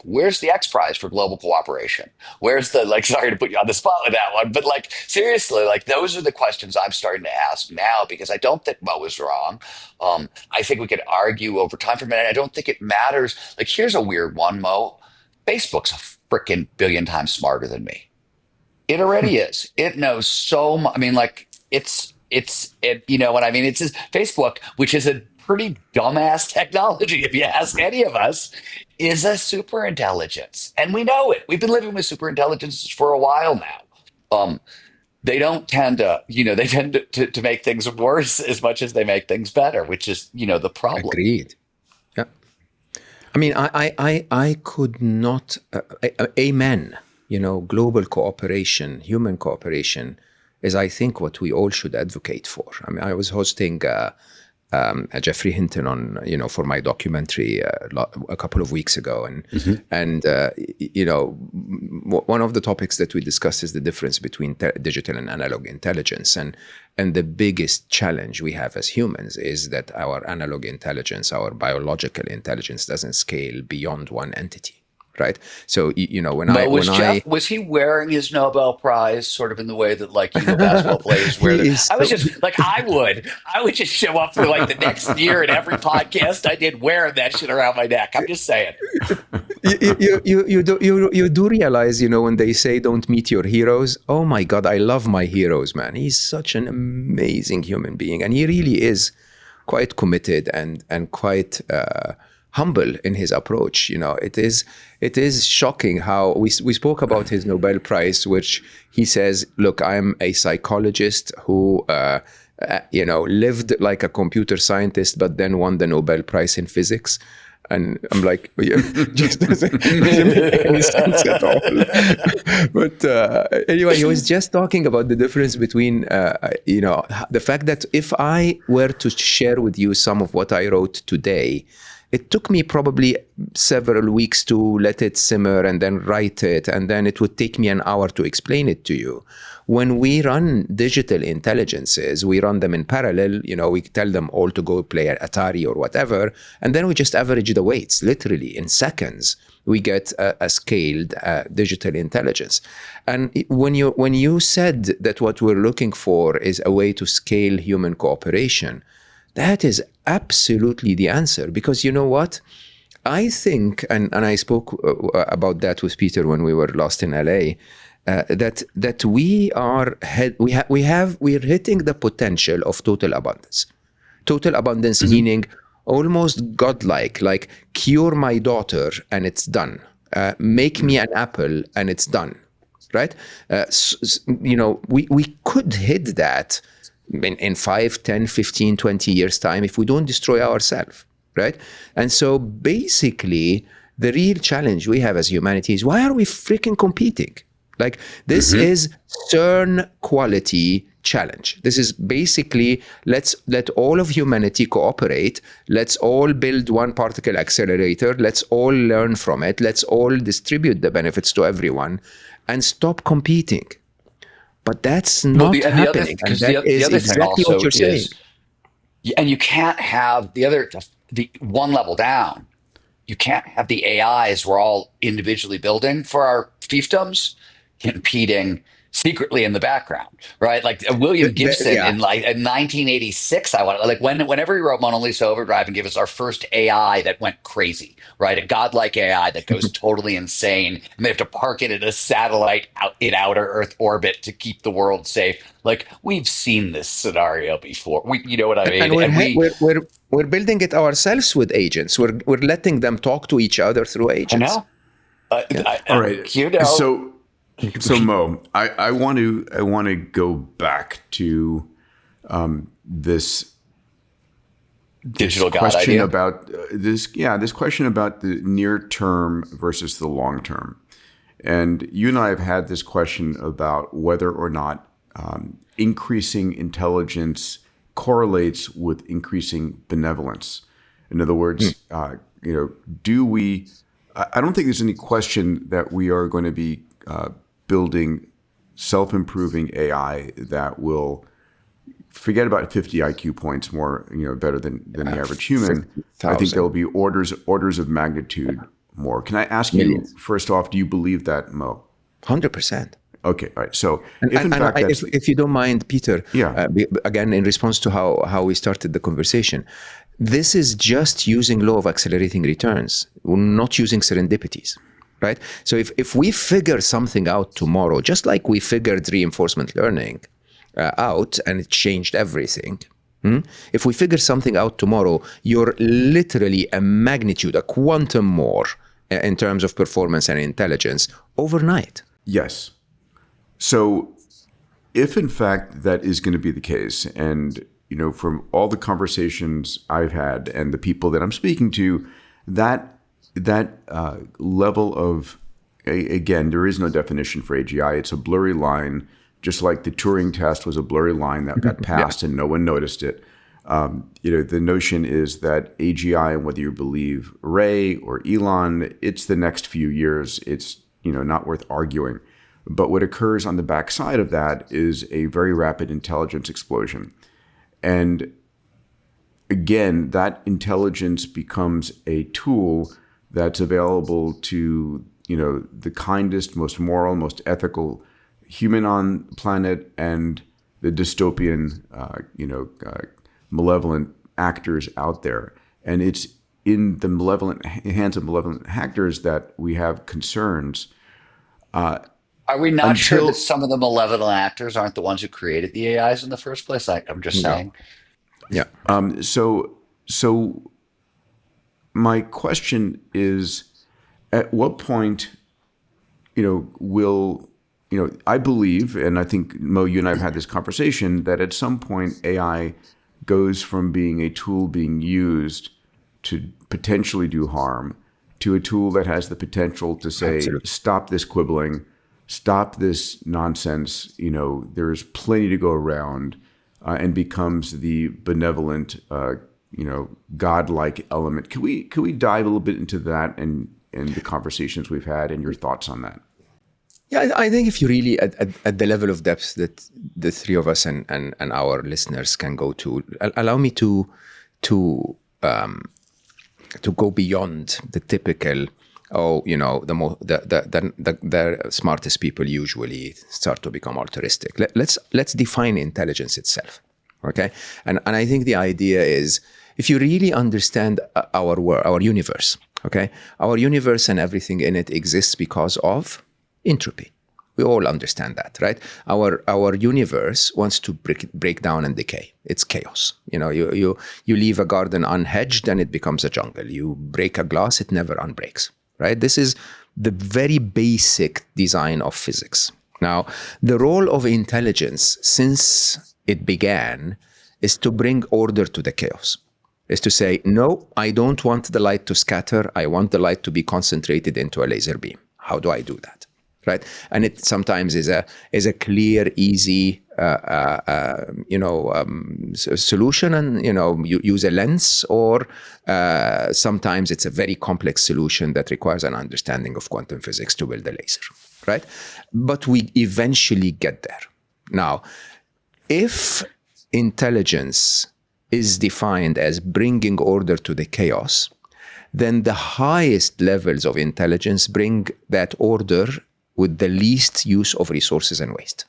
Speaker 3: where's the X Prize for global cooperation? Where's the, sorry to put you on the spot with that one, but seriously, those are the questions I'm starting to ask now, because I don't think Mo is wrong. I think we could argue over time for a minute. I don't think it matters. Here's a weird one, Mo. Facebook's a freaking billion times smarter than me. It already is. It knows so much. I mean, it's you know what I mean? It's just Facebook, which is a pretty dumbass technology, if you ask any of us, is a super intelligence. And we know it. We've been living with super intelligences for a while now. They don't tend to, they tend to make things worse as much as they make things better, which is, the problem.
Speaker 2: Agreed. Yeah. I mean, I could not, amen, global cooperation, human cooperation is, I think, what we all should advocate for. I mean, I was hosting Jeffrey Hinton on, for my documentary a couple of weeks ago. And one of the topics that we discussed is the difference between digital and analog intelligence. And the biggest challenge we have as humans is that our analog intelligence, our biological intelligence, doesn't scale beyond one entity. Right. So,
Speaker 3: was he wearing his Nobel Prize sort of in the way that basketball players wear them? I was just I would just show up for the next year in every podcast I did wearing that shit around my neck. I'm just saying. You do realize, when they say don't meet your heroes. Oh my God, I love my heroes, man. He's such an amazing human being, and he really is quite committed and quite humble in his approach. It is shocking how we spoke about his Nobel Prize, which he says, look, I'm a psychologist who lived like a computer scientist, but then won the Nobel Prize in physics. And I'm like, just doesn't make any sense at all. But anyway, he was just talking about the difference between, the fact that if I were to share with you some of what I wrote today,
Speaker 2: It took me probably several weeks to let it simmer and then write it, and then it would take me an hour to explain it to you. When we run digital intelligences, we run them in parallel. We tell them all to go play at Atari or whatever, and then we just average the weights. Literally in seconds, we get a scaled digital intelligence. And when you said that what we're looking for is a way to scale human cooperation, that is absolutely the answer. Because you know what? I think, and I spoke about that with Peter when we were last in LA, that we're hitting the potential of total abundance. Total abundance meaning almost godlike, like cure my daughter and it's done. Make me an apple and it's done, right? We could hit that in 5, 10, 15, 20 years time if we don't destroy ourselves, right? And so basically the real challenge we have as humanity is, why are we freaking competing? Like this is CERN quality challenge. This is basically, let's let all of humanity cooperate. Let's all build one particle accelerator. Let's all learn from it. Let's all distribute the benefits to everyone and stop competing. But that's not happening. And that is exactly what you're saying.
Speaker 3: And you can't have the one level down. You can't have the AIs we're all individually building for our fiefdoms competing secretly in the background, right? Like William Gibson in 1986, whenever he wrote Mona Lisa Overdrive and gave us our first AI that went crazy, right? A godlike AI that goes totally insane, and they have to park it in a satellite out in outer Earth orbit to keep the world safe. Like, we've seen this scenario before. You know what I mean?
Speaker 2: And we're building it ourselves with agents. We're letting them talk to each other through agents.
Speaker 3: I know.
Speaker 1: All right. So Mo, I want to go back to this
Speaker 3: digital
Speaker 1: question
Speaker 3: idea
Speaker 1: about this question about the near term versus the long term. And you and I have had this question about whether or not increasing intelligence correlates with increasing benevolence. In other words, do we? I don't think there's any question that we are going to be building self-improving AI that will forget about 50 IQ points more, better than the average human. I think there'll be orders of magnitude more. Can I ask you, first off, do you believe that, Mo?
Speaker 2: 100%.
Speaker 1: Okay, all right. So if
Speaker 2: you don't mind, Peter, again, in response to how we started the conversation, this is just using law of accelerating returns. We're not using serendipities. Right? So if we figure something out tomorrow, just like we figured reinforcement learning out and it changed everything, if we figure something out tomorrow, you're literally a magnitude, a quantum more in terms of performance and intelligence overnight.
Speaker 1: Yes. So if in fact that is going to be the case, and from all the conversations I've had and the people that I'm speaking to, that level of, again, there is no definition for AGI. It's a blurry line, just like the Turing test was a blurry line that got passed and no one noticed it. The notion is that AGI, and whether you believe Ray or Elon, it's the next few years. It's not worth arguing. But what occurs on the backside of that is a very rapid intelligence explosion. And again, that intelligence becomes a tool that's available to, the kindest, most moral, most ethical human on the planet and the dystopian, malevolent actors out there. And it's in the hands of malevolent actors that we have concerns.
Speaker 3: Are we not sure that some of the malevolent actors aren't the ones who created the AIs in the first place? I'm just saying.
Speaker 2: Yeah.
Speaker 1: So my question is, at what point, will, I believe, and I think, Mo, you and I have had this conversation, that at some point AI goes from being a tool being used to potentially do harm to a tool that has the potential to say, stop this quibbling, stop this nonsense, there's plenty to go around, and becomes the benevolent, godlike element. Can we dive a little bit into that and the conversations we've had and your thoughts on that?
Speaker 2: Yeah, I think if you really at the level of depth that the three of us and our listeners can go to, allow me to go beyond the typical. The smartest people usually start to become altruistic. Let's define intelligence itself, okay? And I think the idea is, if you really understand our universe, okay, our universe and everything in it exists because of entropy. We all understand that, right? Our universe wants to break down and decay. It's chaos. You leave a garden unhedged and it becomes a jungle. You break a glass, it never unbreaks. Right? This is the very basic design of physics. Now, the role of intelligence since it began is to bring order to the chaos. Is to say, no, I don't want the light to scatter. I want the light to be concentrated into a laser beam. How do I do that? Right? And it sometimes is a clear, easy, solution, and you use a lens, or sometimes it's a very complex solution that requires an understanding of quantum physics to build a laser. Right? But we eventually get there. Now, if intelligence is defined as bringing order to the chaos, then the highest levels of intelligence bring that order with the least use of resources and waste.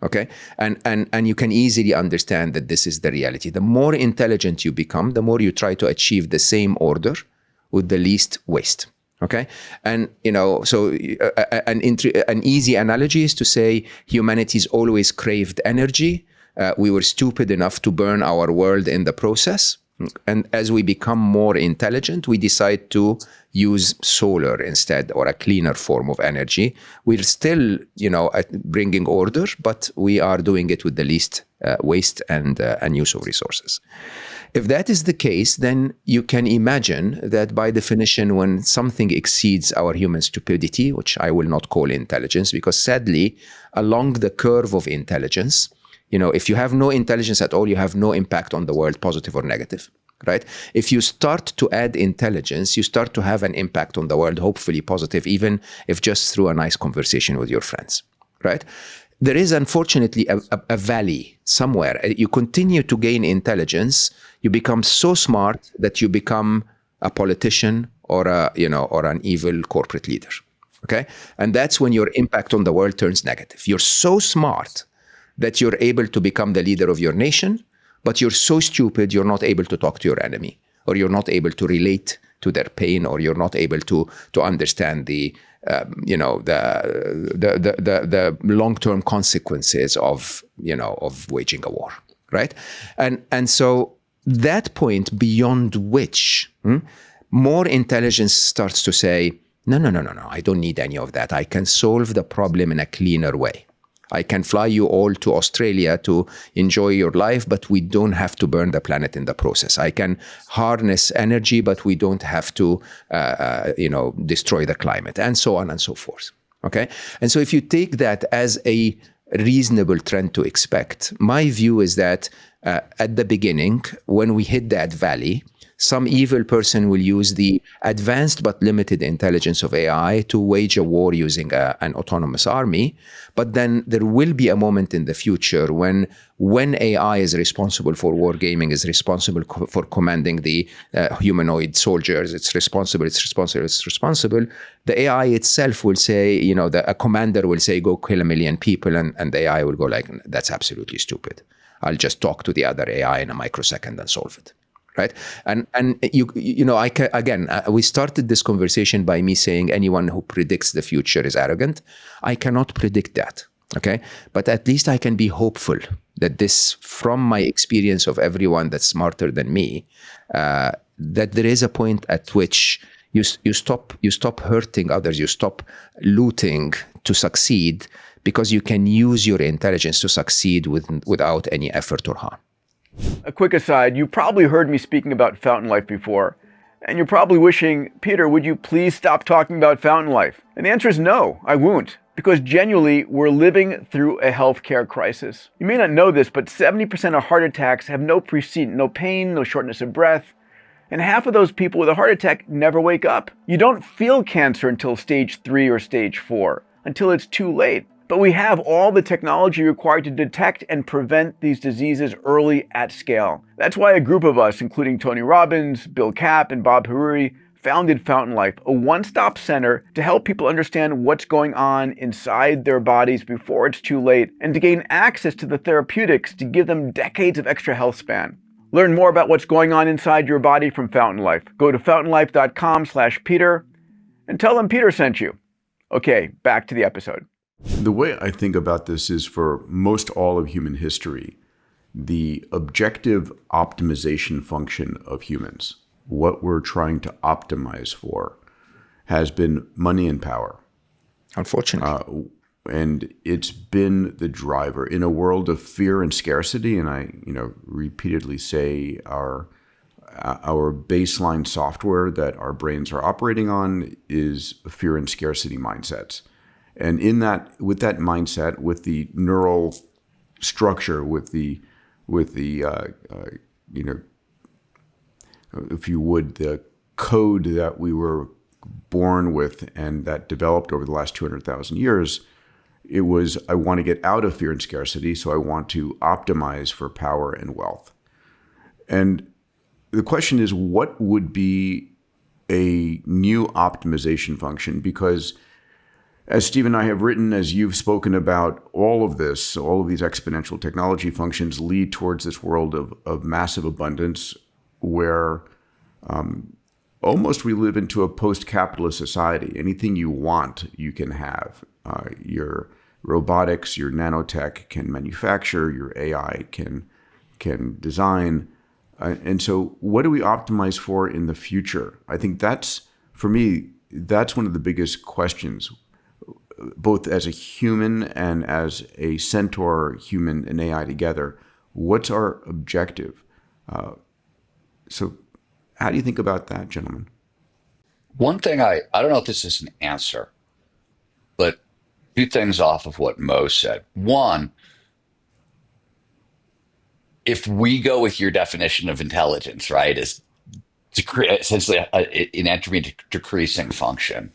Speaker 2: Okay? And you can easily understand that this is the reality. The more intelligent you become, the more you try to achieve the same order with the least waste. Okay? And, so an easy analogy is to say humanity's always craved energy. We were stupid enough to burn our world in the process. And as we become more intelligent, we decide to use solar instead, or a cleaner form of energy. We're still, bringing order, but we are doing it with the least waste and use of resources. If that is the case, then you can imagine that by definition, when something exceeds our human stupidity, which I will not call intelligence, because sadly, along the curve of intelligence, if you have no intelligence at all, you have no impact on the world, positive or negative, right? If you start to add intelligence, you start to have an impact on the world, hopefully positive, even if just through a nice conversation with your friends, right? There is unfortunately a valley somewhere. You continue to gain intelligence, you become so smart that you become a politician or an evil corporate leader, okay? And that's when your impact on the world turns negative. You're so smart that you're able to become the leader of your nation, but you're so stupid you're not able to talk to your enemy, or you're not able to relate to their pain, or you're not able to understand the long-term consequences of waging a war, right? And so that point beyond which more intelligence starts to say, no, I don't need any of that. I can solve the problem in a cleaner way. I can fly you all to Australia to enjoy your life, but we don't have to burn the planet in the process. I can harness energy, but we don't have to, destroy the climate, and so on and so forth. Okay? And so if you take that as a reasonable trend to expect, my view is that at the beginning, when we hit that valley, some evil person will use the advanced but limited intelligence of AI to wage a war using an autonomous army. But then there will be a moment in the future when AI is responsible for wargaming, is responsible for commanding the humanoid soldiers, it's responsible. The AI itself will say, a commander will say, go kill 1 million people, and the AI will go like, that's absolutely stupid. I'll just talk to the other AI in a microsecond and solve it. Right. And we started this conversation by me saying anyone who predicts the future is arrogant. I cannot predict that. Okay. But at least I can be hopeful that this, from my experience of everyone that's smarter than me, that there is a point at which you stop hurting others, you stop looting to succeed, because you can use your intelligence to succeed without any effort or harm.
Speaker 5: A quick aside, you probably heard me speaking about Fountain Life before, and you're probably wishing, Peter, would you please stop talking about Fountain Life? And the answer is no, I won't. Because genuinely, we're living through a healthcare crisis. You may not know this, but 70% of heart attacks have no precedent, no pain, no shortness of breath. And half of those people with a heart attack never wake up. You don't feel cancer until stage 3 or stage 4, until it's too late. But we have all the technology required to detect and prevent these diseases early at scale. That's why a group of us, including Tony Robbins, Bill Kapp, and Bob Hariri, founded Fountain Life, a one-stop center to help people understand what's going on inside their bodies before it's too late, and to gain access to the therapeutics to give them decades of extra health span. Learn more about what's going on inside your body from Fountain Life. Go to fountainlife.com/Peter and tell them Peter sent you. Okay, back to the episode.
Speaker 1: The way I think about this is, for most all of human history, the objective optimization function of humans, what we're trying to optimize for, has been money and power.
Speaker 2: Unfortunately.
Speaker 1: And it's been the driver in a world of fear and scarcity. And I, repeatedly say our baseline software that our brains are operating on is fear and scarcity mindsets. And with that mindset, with the neural structure, with the if you would, the code that we were born with and that developed over the last 200,000 years, it was, I want to get out of fear and scarcity, so I want to optimize for power and wealth. And the question is, what would be a new optimization function? Because as Steve and I have written, as you've spoken about, all of these exponential technology functions lead towards this world of massive abundance, where almost we live into a post-capitalist society. Anything you want, you can have. Your robotics, your nanotech can manufacture, your AI can design. And so what do we optimize for in the future? I think that's, for me, that's one of the biggest questions, both as a human and as a centaur, human and AI together. What's our objective? So how do you think about that, gentlemen?
Speaker 3: One thing I don't know if this is an answer, but two things off of what Mo said. One, if we go with your definition of intelligence, right, is essentially an entropy decreasing function,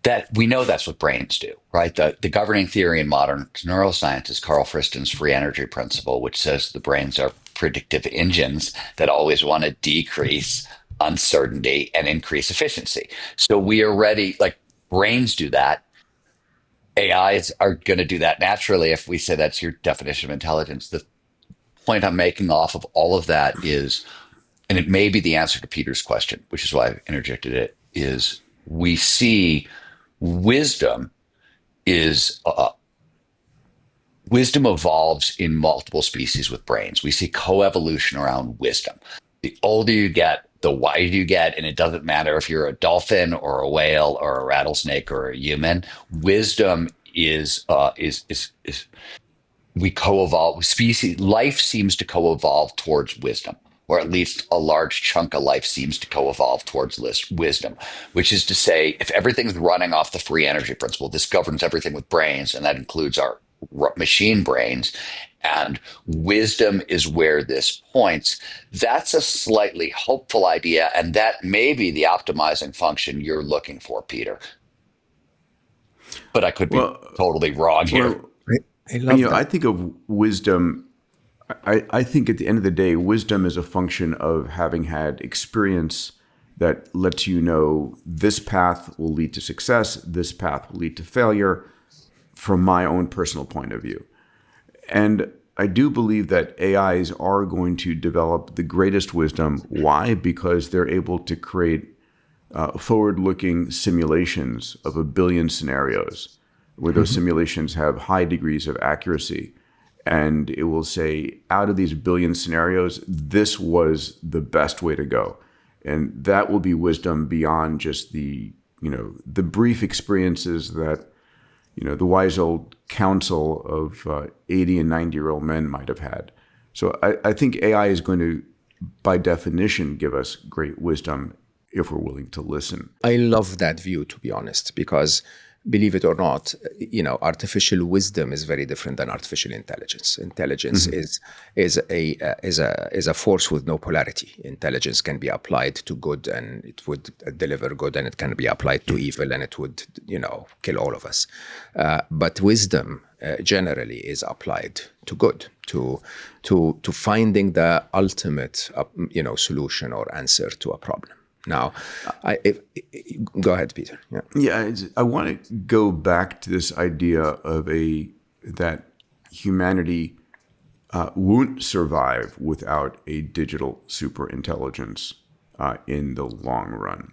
Speaker 3: that we know that's what brains do, right? The governing theory in modern neuroscience is Carl Friston's free energy principle, which says the brains are predictive engines that always want to decrease uncertainty and increase efficiency. So we are ready, like brains do that. AIs are going to do that naturally if we say that's your definition of intelligence. The point I'm making off of all of that is, and it may be the answer to Peter's question, which is why I've interjected it, is we see wisdom evolves in multiple species with brains. We see coevolution around wisdom. The older you get, the wider you get, and it doesn't matter if you're a dolphin or a whale or a rattlesnake or a human. Wisdom is we co-evolve. Life seems to co-evolve towards wisdom, or at least a large chunk of life seems to co-evolve towards wisdom, which is to say, if everything's running off the free energy principle, this governs everything with brains, and that includes our machine brains, and wisdom is where this points. That's a slightly hopeful idea, and that may be the optimizing function you're looking for, Peter. But I could be totally wrong here.
Speaker 2: I love that.
Speaker 1: I think of wisdom. I think at the end of the day, wisdom is a function of having had experience that lets you know this path will lead to success, this path will lead to failure, from my own personal point of view. And I do believe that AIs are going to develop the greatest wisdom. Why? Because they're able to create forward-looking simulations of 1 billion scenarios, where those simulations have high degrees of accuracy. And it will say, out of these 1 billion scenarios, this was the best way to go. And that will be wisdom beyond just the brief experiences that, the wise old counsel of 80 and 90-year-old men might have had. So I think AI is going to, by definition, give us great wisdom if we're willing to listen.
Speaker 2: I love that view, to be honest, because believe it or not, artificial wisdom is very different than artificial intelligence. Intelligence is a force with no polarity. Intelligence can be applied to good and it would deliver good, and it can be applied to evil and it would, kill all of us. But wisdom generally is applied to good, to finding the ultimate, solution or answer to a problem. Now, go ahead, Peter.
Speaker 1: Yeah, I want to go back to this idea of that humanity won't survive without a digital superintelligence in the long run.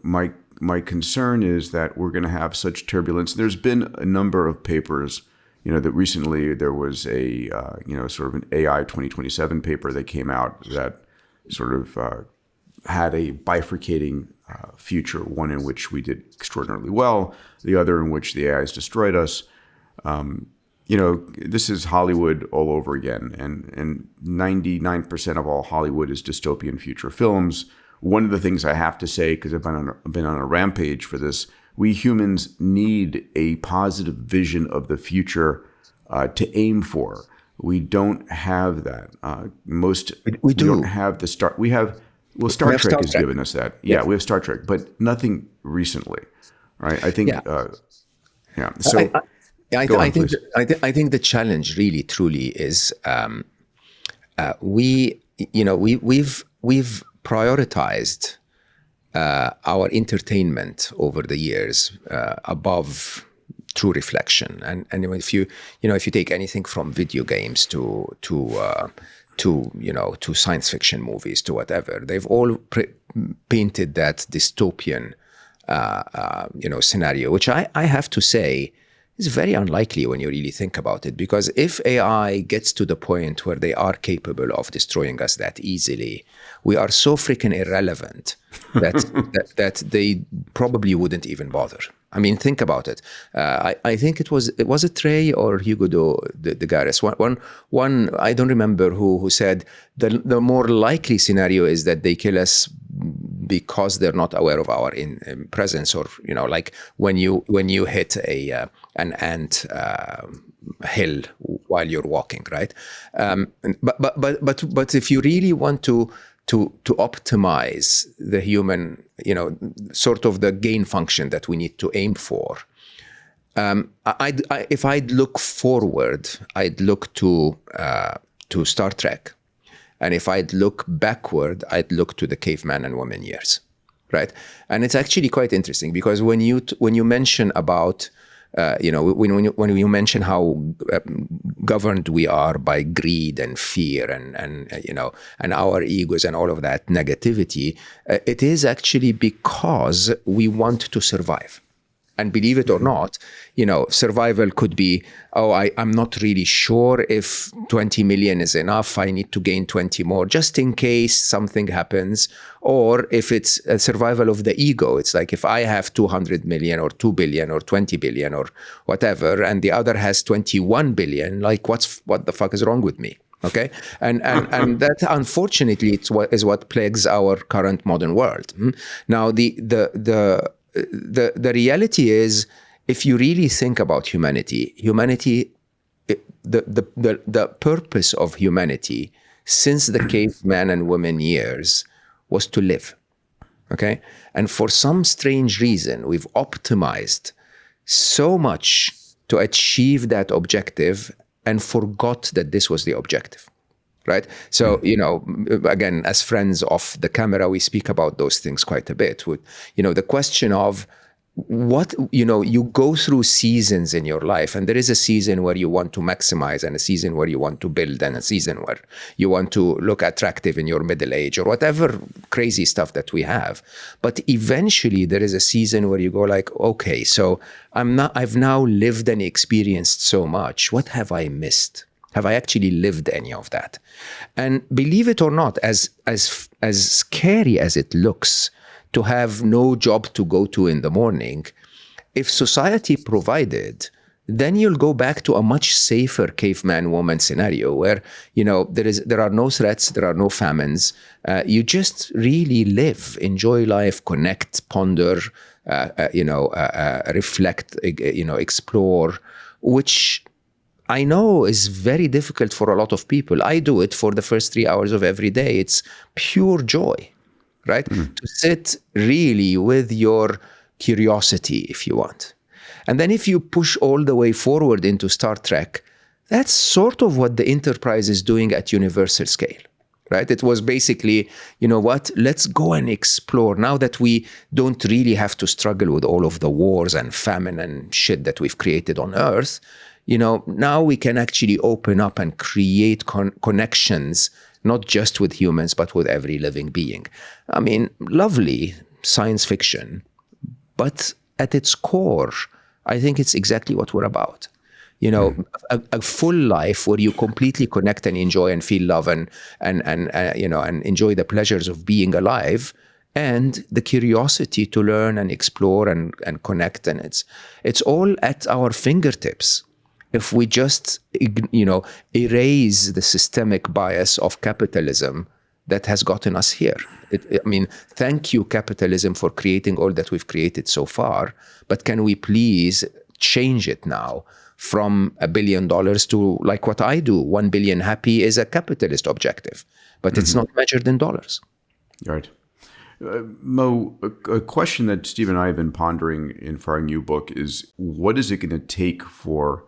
Speaker 1: My concern is that we're going to have such turbulence. There's been a number of papers, that recently there was a sort of an AI 2027 paper that came out that sort of had a bifurcating future, one in which we did extraordinarily well, the other in which the AI has destroyed us. This is Hollywood all over again, and 99% of all Hollywood is dystopian future films. One of the things I have to say, because I've been on a rampage for this, we humans need a positive vision of the future to aim for. We don't have that. We don't have the start. We have. Well, Star Trek has given us that. Yeah, we have Star Trek, but nothing recently, right? I think. So,
Speaker 2: I think the challenge really, truly is we've prioritized our entertainment over the years above true reflection, and if you take anything from video games to science fiction movies, to whatever, they've all painted that dystopian, scenario, which I have to say is very unlikely when you really think about it. Because if AI gets to the point where they are capable of destroying us that easily, we are so freaking irrelevant that they probably wouldn't even bother. I mean, think about it. I think it was Trey or Hugo the Garis. One I don't remember who said the more likely scenario is that they kill us because they're not aware of our presence, or like when you hit an ant hill while you're walking, right? But if you really want to optimize the human, sort of the gain function that we need to aim for. If I'd look forward, I'd look to Star Trek, and if I'd look backward, I'd look to the caveman and woman years, right? And it's actually quite interesting because when you mention about when you mention how governed we are by greed and fear and our egos and all of that negativity, it is actually because we want to survive. And believe it or not, survival could be, I'm not really sure if 20 million is enough. I need to gain 20 more just in case something happens. Or if it's a survival of the ego, it's like if I have 200 million or 2 billion or 20 billion or whatever, and the other has 21 billion, like what the fuck is wrong with me? Okay, and that unfortunately is what plagues our current modern world. Now the reality is, if you really think about humanity, the purpose of humanity since the caveman and women years was to live. Okay, and for some strange reason, we've optimized so much to achieve that objective and forgot that this was the objective. Right. So, again, as friends off the camera, we speak about those things quite a bit. With, the question of what, you go through seasons in your life, and there is a season where you want to maximize, and a season where you want to build, and a season where you want to look attractive in your middle age, or whatever crazy stuff that we have. But eventually there is a season where you go like, okay, so I've now lived and experienced so much. What have I missed? Have I actually lived any of that? And believe it or not, as scary as it looks to have no job to go to in the morning, if society provided, then you'll go back to a much safer caveman woman scenario where, there are no threats, there are no famines. You just really live, enjoy life, connect, ponder, reflect, explore, which I know is very difficult for a lot of people. I do it for the first 3 hours of every day. It's pure joy, right? To sit really with your curiosity, if you want. And then if you push all the way forward into Star Trek, that's sort of what the Enterprise is doing at universal scale, right? It was basically, you know what, let's go and explore. Now that we don't really have to struggle with all of the wars and famine and shit that we've created on Earth, now we can actually open up and create connections, not just with humans, but with every living being. I mean, lovely science fiction, but at its core, I think it's exactly what we're about. A full life where you completely connect and enjoy and feel love and enjoy the pleasures of being alive, and the curiosity to learn and explore and connect. And it's all at our fingertips. If we just, erase the systemic bias of capitalism that has gotten us here. Thank you, capitalism, for creating all that we've created so far. But can we please change it now from $1 billion to, like what I do, 1 billion happy is a capitalist objective, but it's not measured in dollars.
Speaker 1: Right. Mo, a question that Steve and I have been pondering for our new book is, what is it going to take for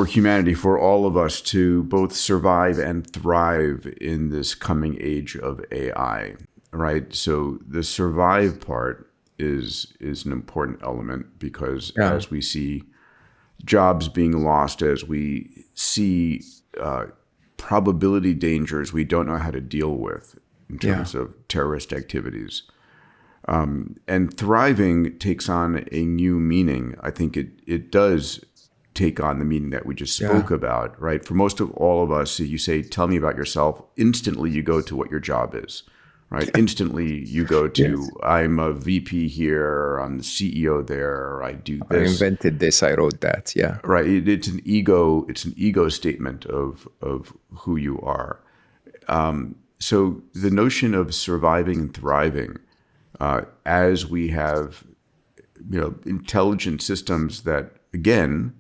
Speaker 1: humanity, for all of us, to both survive and thrive in this coming age of AI, right? So the survive part is an important element, because as we see jobs being lost, as we see probability dangers we don't know how to deal with in terms of terrorist activities, and thriving takes on a new meaning. I think it does take on the meaning that we just spoke about, right? For most of all of us, you say, tell me about yourself, instantly you go to what your job is, right? Instantly you go to, I'm a VP here, or I'm the CEO there, or I do this.
Speaker 2: I invented this, I wrote that,
Speaker 1: Right, it's an ego statement of who you are. So the notion of surviving and thriving, as we have, intelligent systems that, again,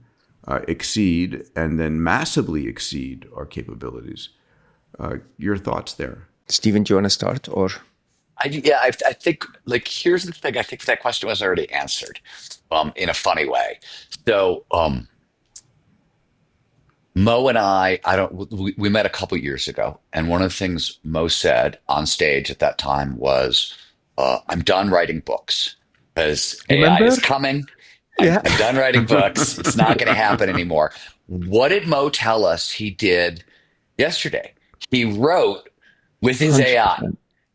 Speaker 1: exceed and then massively exceed our capabilities. Your thoughts there?
Speaker 2: Stephen, do you want to start? Or
Speaker 3: I think, here's the thing. I think that question was already answered in a funny way. So Mo and we met a couple years ago, and one of the things Mo said on stage at that time was, I'm done writing books because AI is coming. I'm done writing books. It's not going to happen anymore. What did Mo tell us he did yesterday? He wrote with his 100%. AI,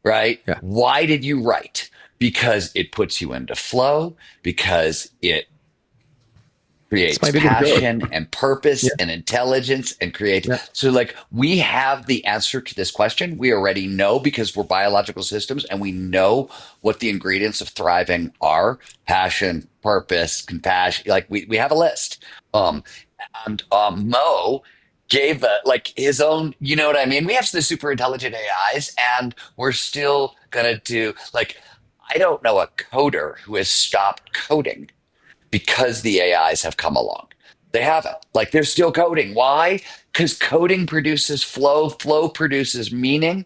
Speaker 3: right?
Speaker 2: Yeah.
Speaker 3: Why did you write? Because it puts you into flow, because it creates passion and purpose and intelligence and creativity. So we have the answer to this question. We already know, because we're biological systems and we know what the ingredients of thriving are: passion, purpose, compassion. We have a list. And Mo gave his own, you know what I mean? We have the super intelligent AIs, and we're still going to do, I don't know a coder who has stopped coding because the AIs have come along. They haven't. They're still coding. Why? Because coding produces flow. Flow produces meaning,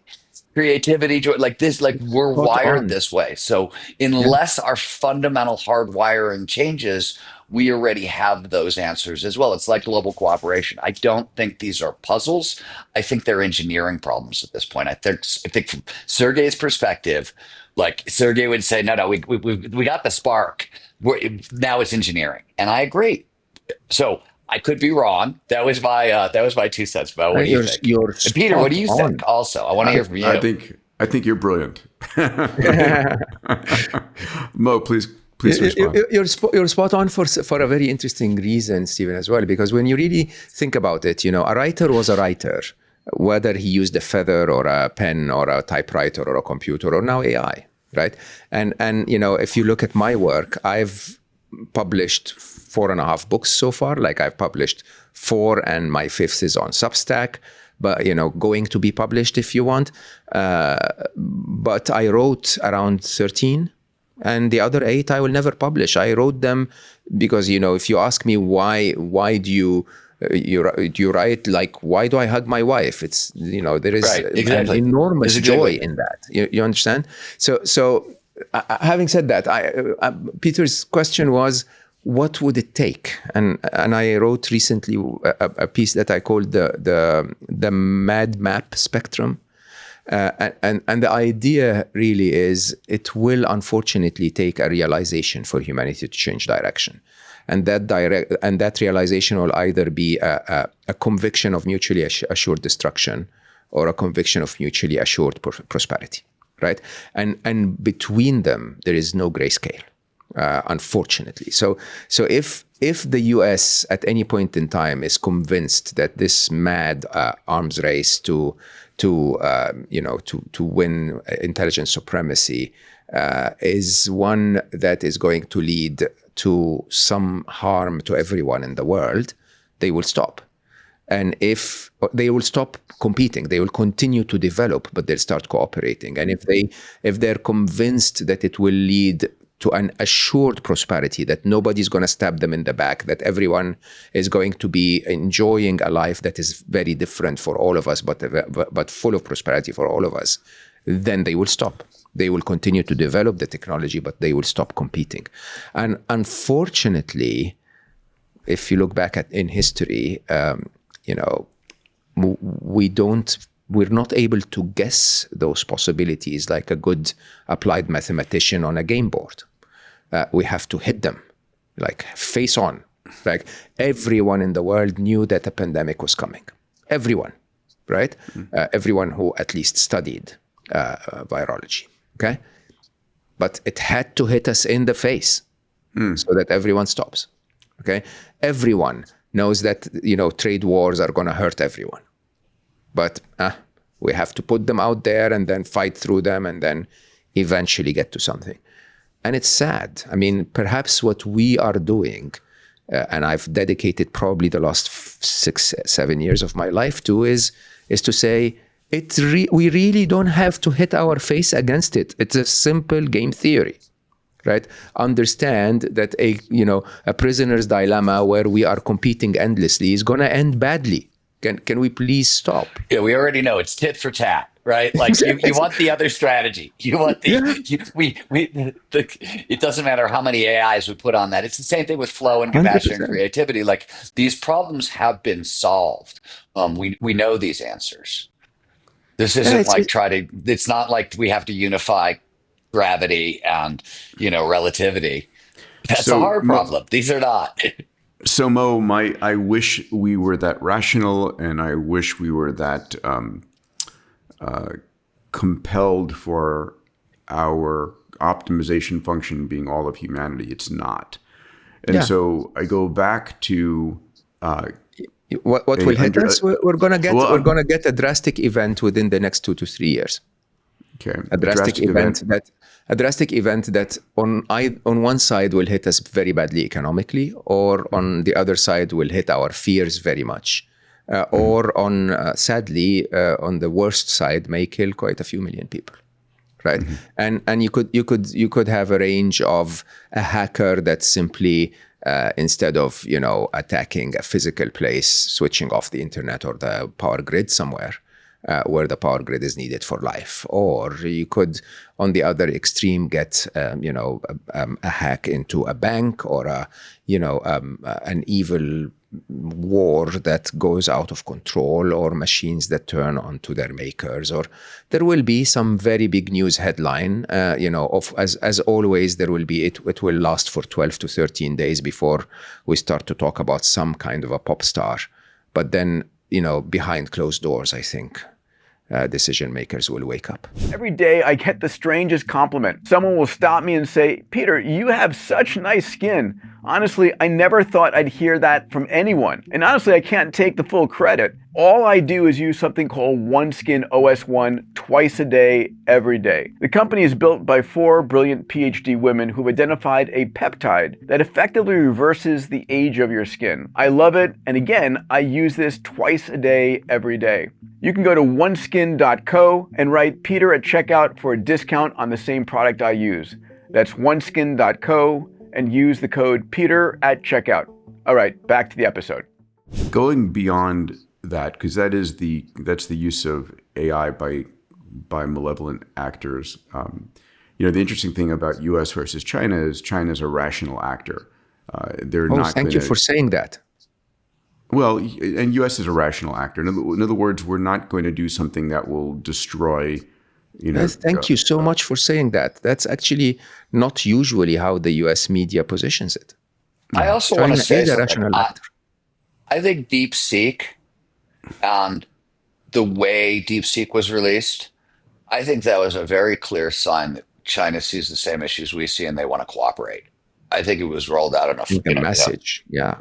Speaker 3: creativity, joy. We're wired this way. So unless our fundamental hardwiring changes, we already have those answers as well. It's like global cooperation. I don't think these are puzzles. I think they're engineering problems at this point. I think from Sergey's perspective, Sergey would say, no, we got the spark. Now it's engineering, and I agree. So I could be wrong. That was my 2 cents. But what do you think? And Peter, what do you think? Also, I want to hear from you.
Speaker 1: I think you're brilliant. Mo, please respond.
Speaker 2: You're spot on for a very interesting reason, Stephen, as well. Because when you really think about it, a writer was a writer, whether he used a feather or a pen or a typewriter or a computer or now AI. Right. And if you look at my work, I've published 4.5 books so far. I've published 4, and my 5th is on Substack, but, going to be published if you want. But I wrote around 13 And the other 8 I will never publish. I wrote them because, if you ask me why do you write, like, why do I hug my wife? It's, there is
Speaker 3: Right, exactly.
Speaker 2: an enormous
Speaker 3: Exactly.
Speaker 2: joy in that. You understand? So having said that, Peter's question was, what would it take? And I wrote recently a piece that I called the Mad Map Spectrum. And the idea really is it will unfortunately take a realization for humanity to change direction. And that realization will either be a conviction of mutually assured destruction or a conviction of mutually assured prosperity, right? And between them, there is no grayscale, unfortunately. So if the US at any point in time is convinced that this mad arms race to win intelligence supremacy is one that is going to lead to some harm to everyone in the world, they will stop. And if they will stop competing, they will continue to develop, but they'll start cooperating. And if they're convinced that it will lead to an assured prosperity, that nobody's going to stab them in the back, that everyone is going to be enjoying a life that is very different for all of us, but full of prosperity for all of us, then they will stop. They will continue to develop the technology, but they will stop competing. And unfortunately, if you look back in history, we're not able to guess those possibilities like a good applied mathematician on a game board. We have to hit them, like face on. Like everyone in the world knew that a pandemic was coming. Everyone, right? Everyone who at least studied virology, okay? But it had to hit us in the face so that everyone stops, okay? Everyone knows that, trade wars are going to hurt everyone. But we have to put them out there and then fight through them and then eventually get to something. And it's sad. I mean, perhaps what we are doing, and I've dedicated probably the last 6-7 years of my life to, is to say, we really don't have to hit our face against it. It's a simple game theory, right? Understand that a prisoner's dilemma where we are competing endlessly is going to end badly. Can we please stop?
Speaker 3: Yeah, we already know it's tit for tat, right? Like you want the other strategy. You want it doesn't matter how many AIs we put on that. It's the same thing with flow and compassion
Speaker 2: 100%.
Speaker 3: and creativity. Like these problems have been solved. We know these answers. This isn't it's not like we have to unify gravity and, relativity. That's a hard problem. These are not.
Speaker 1: So Mo, I wish we were that rational, and I wish we were that compelled for our optimization function being all of humanity. It's not. And so I go back to
Speaker 2: what will hit us. We're gonna get a drastic event within the next 2 to 3 years.
Speaker 1: Okay,
Speaker 2: a drastic event that on one side will hit us very badly economically, or on the other side will hit our fears very much, or sadly on the worst side may kill quite a few million people, right? And you could have a range of a hacker that simply instead of attacking a physical place, switching off the internet or the power grid somewhere where the power grid is needed for life. Or you could, on the other extreme, get a hack into a bank, or an evil war that goes out of control, or machines that turn onto their makers. Or there will be some very big news headline, as always, there will be, it will last for 12 to 13 days before we start to talk about some kind of a pop star. But then, behind closed doors, I think decision makers will wake up.
Speaker 5: Every day I get the strangest compliment. Someone will stop me and say, "Peter, you have such nice skin." Honestly, I never thought I'd hear that from anyone. And honestly, I can't take the full credit. All I do is use something called OneSkin OS1 twice a day, every day. The company is built by 4 brilliant PhD women who've identified a peptide that effectively reverses the age of your skin. I love it, and again, I use this twice a day, every day. You can go to oneskin.co and write Peter at checkout for a discount on the same product I use. That's oneskin.co and use the code Peter at checkout. All right, back to the episode.
Speaker 1: Going beyond that, because that's the use of AI by malevolent actors. The interesting thing about U.S. versus China is China's a rational actor.
Speaker 2: Thank you for saying that.
Speaker 1: Well, and U.S. is a rational actor. In other words, we're not going to do something that will destroy.
Speaker 2: Thank you so much for saying that. That's actually not usually how the U.S. media positions it.
Speaker 3: I also
Speaker 2: China
Speaker 3: want to say
Speaker 2: is a
Speaker 3: something.
Speaker 2: rational actor.
Speaker 3: I think DeepSeek and the way DeepSeek was released, I think that was a very clear sign that China sees the same issues we see and they want to cooperate. I think it was rolled out enough.
Speaker 2: The message
Speaker 3: Right.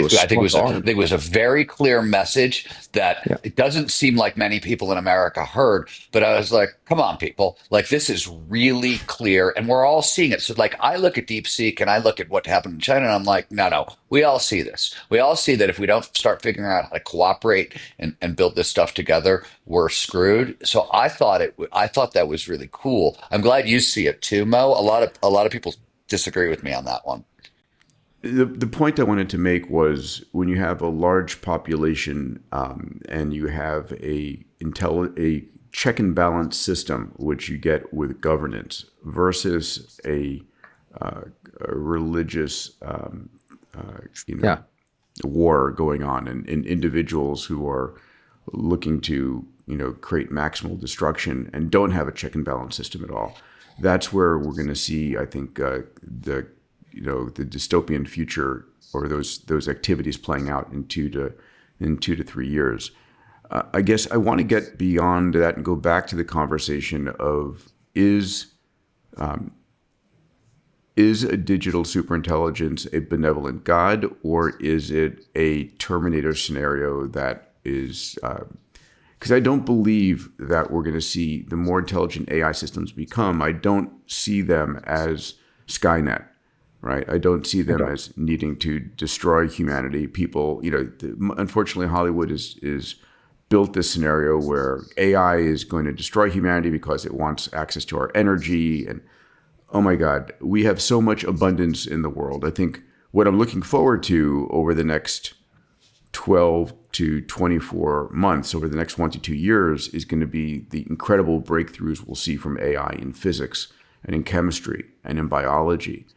Speaker 2: was
Speaker 3: I think
Speaker 2: spot on.
Speaker 3: it was a very clear message that it doesn't seem like many people in America heard, but I was like, come on, people, like this is really clear and we're all seeing it. So like I look at DeepSeek and I look at what happened in China and I'm like, no, we all see this. We all see that if we don't start figuring out how to cooperate and build this stuff together, we're screwed. So I thought that was really cool. I'm glad you see it too, Mo. A lot of people disagree with me on that one.
Speaker 1: The point I wanted to make was when you have a large population and you have a check and balance system, which you get with governance, versus a religious war going on, and individuals who are looking to create maximal destruction and don't have a check and balance system at all. That's where we're going to see, I think, the dystopian future or those activities playing out in 2 to 3 years. I guess I want to get beyond that and go back to the conversation of is a digital superintelligence a benevolent god, or is it a Terminator scenario that is because I don't believe that we're going to see the more intelligent AI systems become. I don't see them as Skynet, right? I don't see them as needing to destroy humanity. People, unfortunately, Hollywood is built this scenario where AI is going to destroy humanity because it wants access to our energy. And oh my God, we have so much abundance in the world. I think what I'm looking forward to over the next 12 to 24 months, over the next 1 to 2 years, is going to be the incredible breakthroughs we'll see from AI in physics and in chemistry and in biology,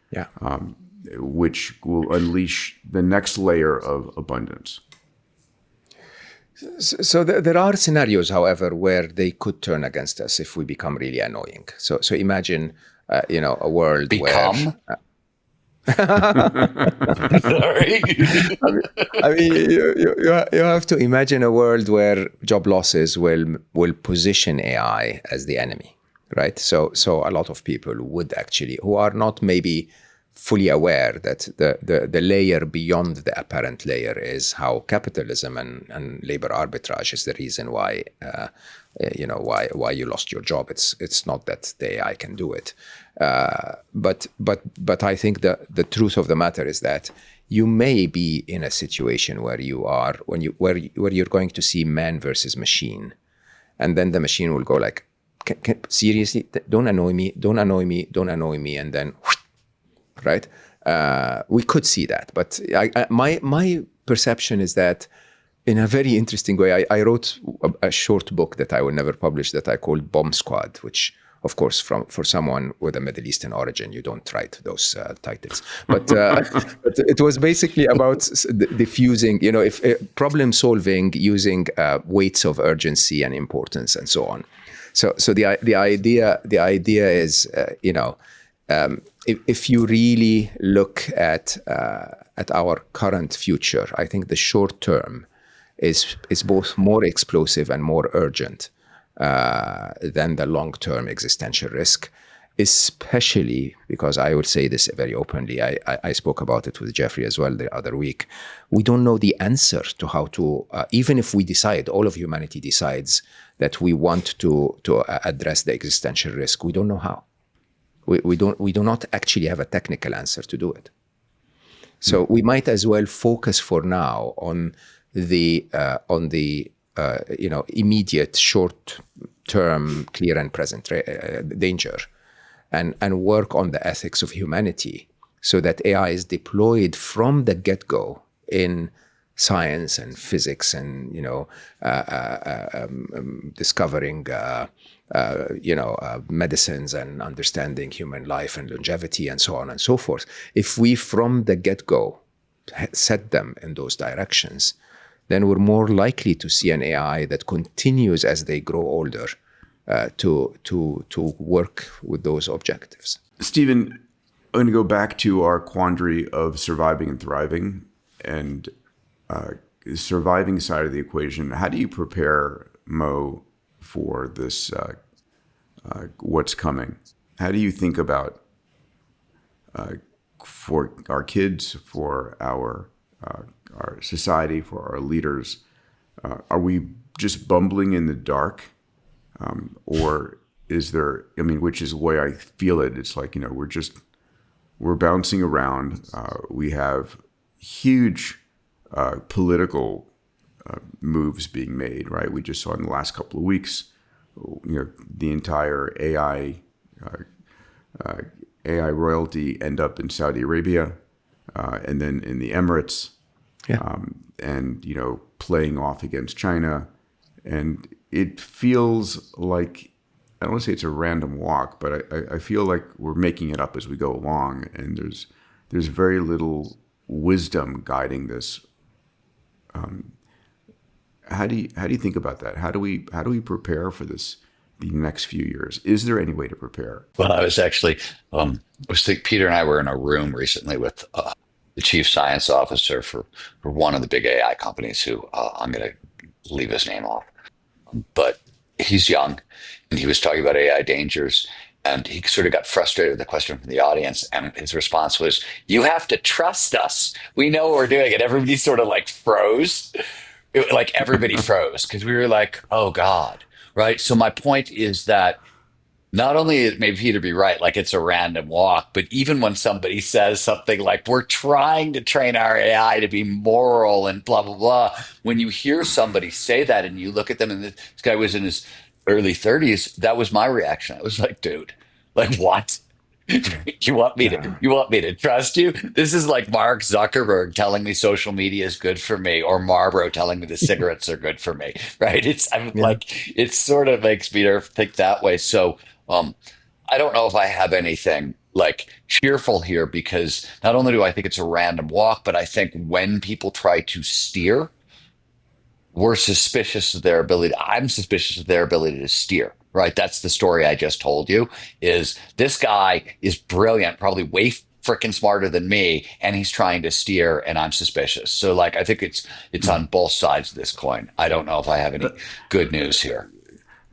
Speaker 1: which will unleash the next layer of abundance.
Speaker 2: So there are scenarios, however, where they could turn against us if we become really annoying. So imagine, a world where...
Speaker 3: Sorry.
Speaker 2: I mean, you have to imagine a world where job losses will position AI as the enemy, right? So a lot of people would actually, who are not maybe fully aware that the layer beyond the apparent layer is how capitalism and labor arbitrage is the reason why why you lost your job. It's not that the AI can do it. But I think the truth of the matter is that you may be in a situation where where you're going to see man versus machine, and then the machine will go like, seriously, don't annoy me, and then, right? We could see that, but my perception is that in a very interesting way, I wrote a short book that I will never publish that I called Bomb Squad, which, of course, for someone with a Middle Eastern origin, you don't write those titles. But it was basically about diffusing, if problem solving using weights of urgency and importance and so on. So the idea is, if you really look at our current future, I think the short term is both more explosive and more urgent than the long-term existential risk, especially because I would say this very openly. I spoke about it with Jeffrey as well the other week. We don't know the answer to how to, even if we decide, all of humanity decides that we want to address the existential risk, we don't know how. We do not actually have a technical answer to do it. So we might as well focus for now on the immediate short-term clear and present danger, and work on the ethics of humanity so that AI is deployed from the get-go in science and physics and, discovering, medicines and understanding human life and longevity and so on and so forth. If we from the get-go set them in those directions, then we're more likely to see an AI that continues as they grow older to work with those objectives.
Speaker 1: Stephen, I'm going to go back to our quandary of surviving and thriving, and the surviving side of the equation. How do you prepare, Mo, for this, what's coming? How do you think about for our kids, for our society, for our leaders? Are we just bumbling in the dark? Or is there, which is the way I feel it. It's like, we're bouncing around. We have huge political moves being made, right? We just saw in the last couple of weeks, the entire AI royalty end up in Saudi Arabia, and then in the Emirates, and playing off against China, and it feels like, I don't want to say it's a random walk, but I feel like we're making it up as we go along, and there's very little wisdom guiding this. How do you think about that? How do we prepare for this, the next few years? Is there any way to prepare?
Speaker 3: Well, I was actually, Peter and I were in a room recently with the chief science officer for one of the big AI companies who I'm going to leave his name off, but he's young, and he was talking about AI dangers, and he sort of got frustrated with the question from the audience, and his response was, "You have to trust us. We know what we're doing." And everybody sort of like froze. Everybody froze because we were like, "Oh God," right? So my point is that not only may Peter be right, like it's a random walk, but even when somebody says something like, "We're trying to train our AI to be moral and blah, blah, blah," when you hear somebody say that and you look at them, and this guy was in his early 30s, that was my reaction. I was like, dude, like what? You want me to trust you? This is like Mark Zuckerberg telling me social media is good for me, or Marlboro telling me the cigarettes are good for me, right? It sort of makes me think that way. So I don't know if I have anything like cheerful here, because not only do I think it's a random walk, but I think when people try to steer, I'm suspicious of their ability to steer, right? That's the story I just told you, is this guy is brilliant, probably way freaking smarter than me, and he's trying to steer, and I'm suspicious. So I think it's on both sides of this coin. I don't know if I have any good news here.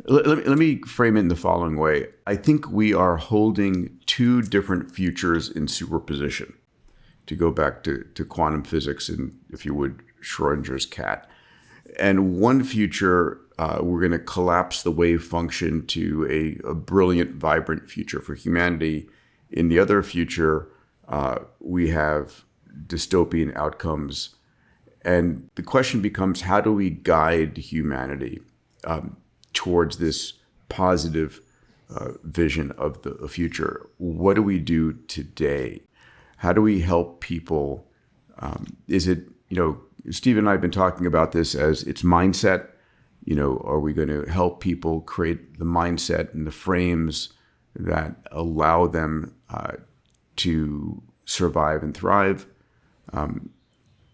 Speaker 1: Let me frame it in the following way. I think we are holding two different futures in superposition, to go back to quantum physics and, if you would, Schrodinger's cat. And one future, we're going to collapse the wave function to a brilliant, vibrant future for humanity. In the other future, we have dystopian outcomes. And the question becomes, how do we guide humanity towards this positive vision of the future? What do we do today? How do we help people? Is it, Steve and I have been talking about this as it's mindset. Are we going to help people create the mindset and the frames that allow them to survive and thrive?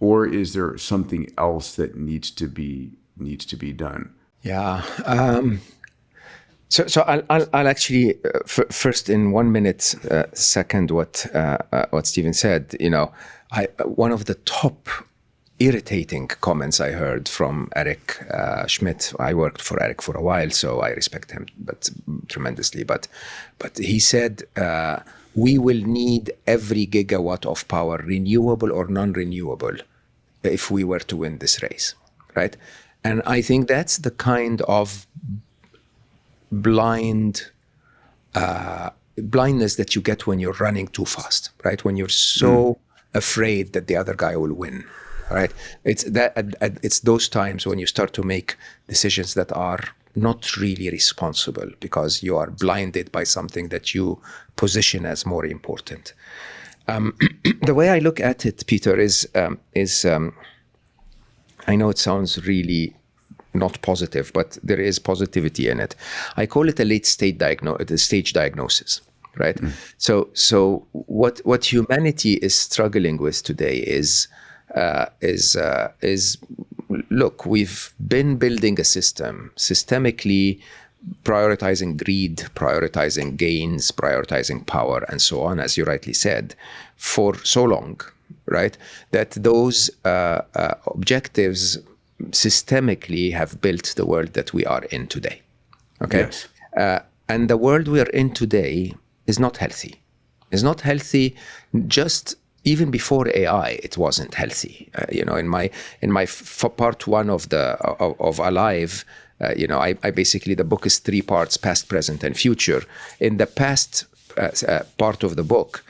Speaker 1: Or is there something else that needs to be done?
Speaker 2: Yeah. So I'll actually first in 1 minute second what Stephen said. One of the top irritating comments I heard from Eric Schmidt. I worked for Eric for a while, so I respect him tremendously. But he said, we will need every gigawatt of power, renewable or non-renewable, if we were to win this race, right? And I think that's the kind of blindness that you get when you're running too fast, right? When you're so afraid that the other guy will win. Right, it's those times when you start to make decisions that are not really responsible because you are blinded by something that you position as more important. The way I look at it, Peter, is I know it sounds really not positive, but there is positivity in it. I call it a late stage diagnosis, right? So what humanity is struggling with today is look, we've been building a system systemically prioritizing greed, prioritizing gains, prioritizing power, and so on, as you rightly said, for so long, right? That those objectives systemically have built the world that we are in today. Okay?
Speaker 1: Yes.
Speaker 2: And the world we are in today is not healthy. It's not healthy just even before AI, it wasn't healthy. In my part one of Alive, I basically, the book is 3 parts: past, present, and future. In the past part of the book,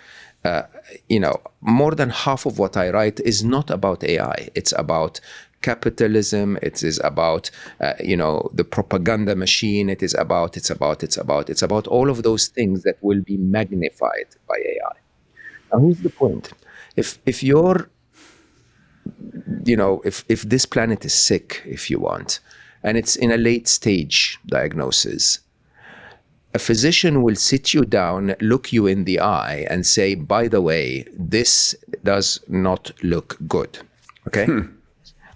Speaker 2: more than half of what I write is not about AI. It's about capitalism. It is about the propaganda machine. It's about all of those things that will be magnified by AI. Now, here's the point. If this planet is sick, if you want, and it's in a late stage diagnosis, a physician will sit you down, look you in the eye, and say, by the way, this does not look good. Okay?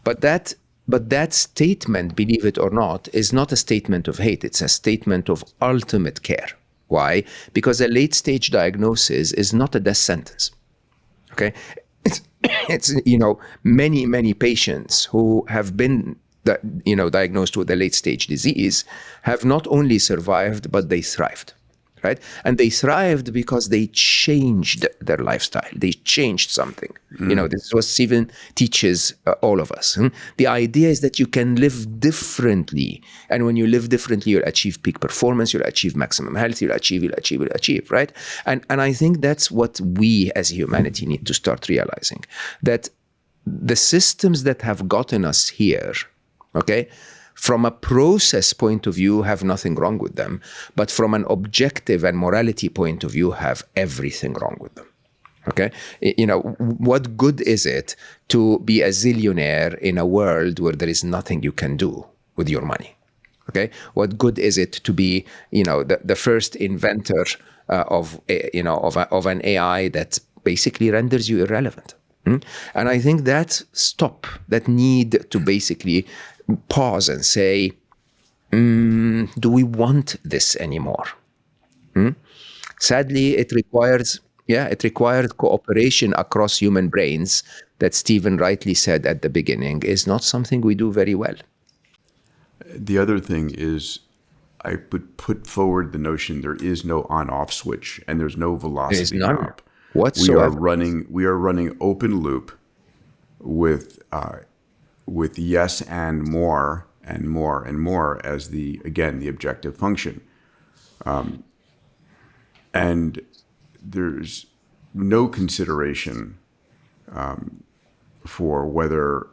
Speaker 2: But that statement, believe it or not, is not a statement of hate. It's a statement of ultimate care. Why? Because a late stage diagnosis is not a death sentence. Okay? It's many patients who have been diagnosed with a late stage disease have not only survived, but they thrived, right? And they thrived because they changed their lifestyle. They changed something. This is what Stephen teaches all of us. The idea is that you can live differently. And when you live differently, you'll achieve peak performance, you'll achieve maximum health, you'll achieve, right? And I think that's what we as humanity need to start realizing, that the systems that have gotten us here, okay, from a process point of view, have nothing wrong with them. But from an objective and morality point of view, have everything wrong with them. Okay? What good is it to be a zillionaire in a world where there is nothing you can do with your money? Okay? What good is it to be, the first inventor of an AI that basically renders you irrelevant? And I think that need to basically pause and say, do we want this anymore? Sadly, it required cooperation across human brains that Stephen rightly said at the beginning is not something we do very well.
Speaker 1: The other thing is, I would put forward the notion there is no on-off switch and there's no velocity knob
Speaker 2: whatsoever.
Speaker 1: We are running open loop with yes and more and more and more as the objective function. And there's no consideration for whether,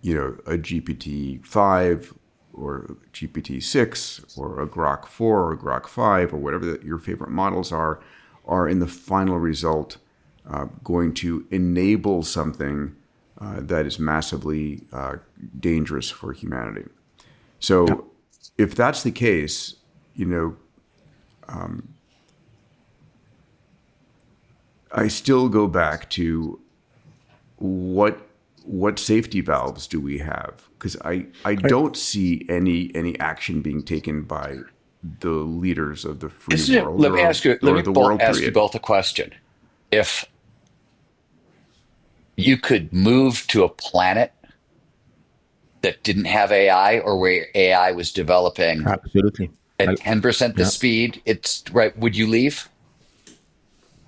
Speaker 1: a GPT-5 or GPT-6 or a Grok 4 or a Grok 5 or whatever your favorite models are in the final result going to enable something that is massively dangerous for humanity. So if that's the case, I still go back to what safety valves do we have? Because I don't see any action being taken by the leaders of the free world.
Speaker 3: Let me ask you both a question. If you could move to a planet that didn't have AI, or where AI was developing
Speaker 2: absolutely
Speaker 3: at 10% the speed, would you leave?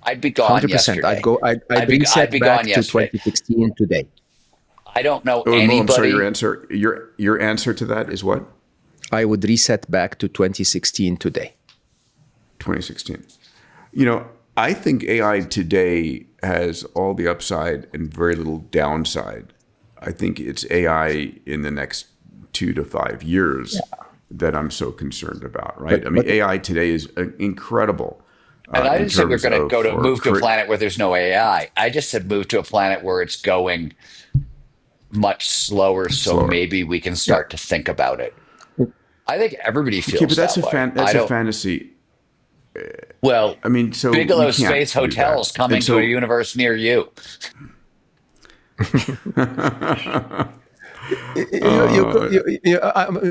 Speaker 3: I'd be gone 100%. Yesterday.
Speaker 2: I'd reset back to 2016 today.
Speaker 3: I don't know anybody.
Speaker 1: I'm sorry, your answer to that is what?
Speaker 2: I would reset back to 2016 today.
Speaker 1: 2016. I think AI today has all the upside and very little downside. I think it's AI in the next 2 to 5 years that I'm so concerned about, right? I mean, AI today is incredible.
Speaker 3: And I
Speaker 1: in
Speaker 3: didn't say we're
Speaker 1: terms
Speaker 3: going to
Speaker 1: of
Speaker 3: go to
Speaker 1: for
Speaker 3: move to a
Speaker 1: cre-
Speaker 3: planet where there's no AI. I just said move to a planet where it's going much slower, so
Speaker 1: slower.
Speaker 3: maybe we can
Speaker 2: Yeah.
Speaker 3: start to think about it. I think everybody
Speaker 1: Okay, but
Speaker 3: feels that way.
Speaker 1: that's
Speaker 3: I
Speaker 1: a
Speaker 3: don't.
Speaker 1: fantasy.
Speaker 3: Well,
Speaker 1: I mean, so we
Speaker 3: Bigelow
Speaker 1: can't
Speaker 3: Space
Speaker 1: do that.
Speaker 3: Hotels coming
Speaker 1: And
Speaker 3: to a
Speaker 1: so
Speaker 3: universe near you.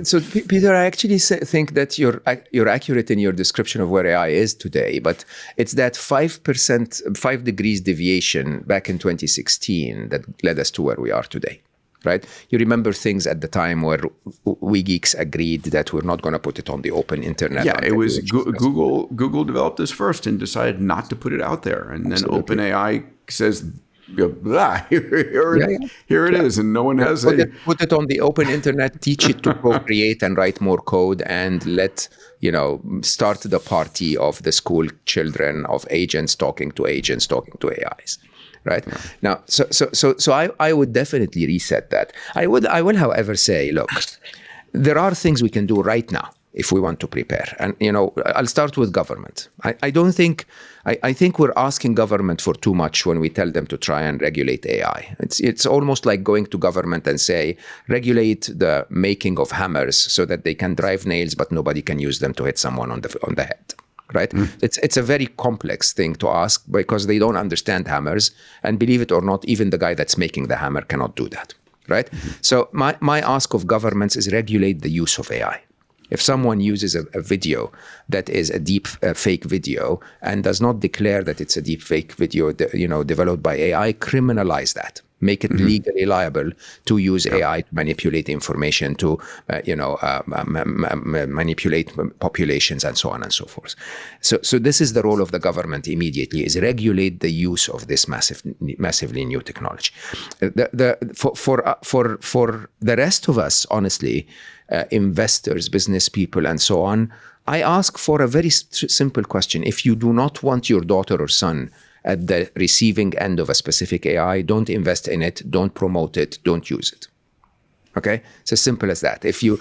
Speaker 2: So Peter, I actually think that you're accurate in your description of where AI is today, but it's that 5%, 5 degrees deviation back in 2016 that led us to where we are today, right? You remember things at the time where we geeks agreed that we're not going to put it on the open internet.
Speaker 1: yeah, it was
Speaker 2: Google.
Speaker 1: Google developed this first and decided not to put it out there, and then
Speaker 2: Absolutely.
Speaker 1: OpenAI says, blah, here it
Speaker 2: Yeah.
Speaker 1: is, and no one has
Speaker 2: Put it on the open internet, teach it to procreate and write more code, and start the party of the school children of agents talking to AIs. Right now, so I would definitely reset that. I will, however, say, look, there are things we can do right now if we want to prepare. And, I'll start with government. I think we're asking government for too much when we tell them to try and regulate AI. It's almost like going to government and say, regulate the making of hammers so that they can drive nails, but nobody can use them to hit someone on the head. Right? It's a very complex thing to ask because they don't understand hammers. And believe it or not, even the guy that's making the hammer cannot do that. Right? So my ask of governments is regulate the use of AI. If someone uses a video that is a deep fake video and does not declare that it's a deep fake video, developed by AI, criminalize that. Make it legally liable to use AI to manipulate information, to manipulate populations, and so on and so forth. So this is the role of the government immediately: is regulate the use of this massively new technology. For the rest of us, honestly, investors, business people, and so on, I ask for a very simple question. If you do not want your daughter or son at the receiving end of a specific AI, don't invest in it, don't promote it, don't use it. Okay? It's as simple as that. If you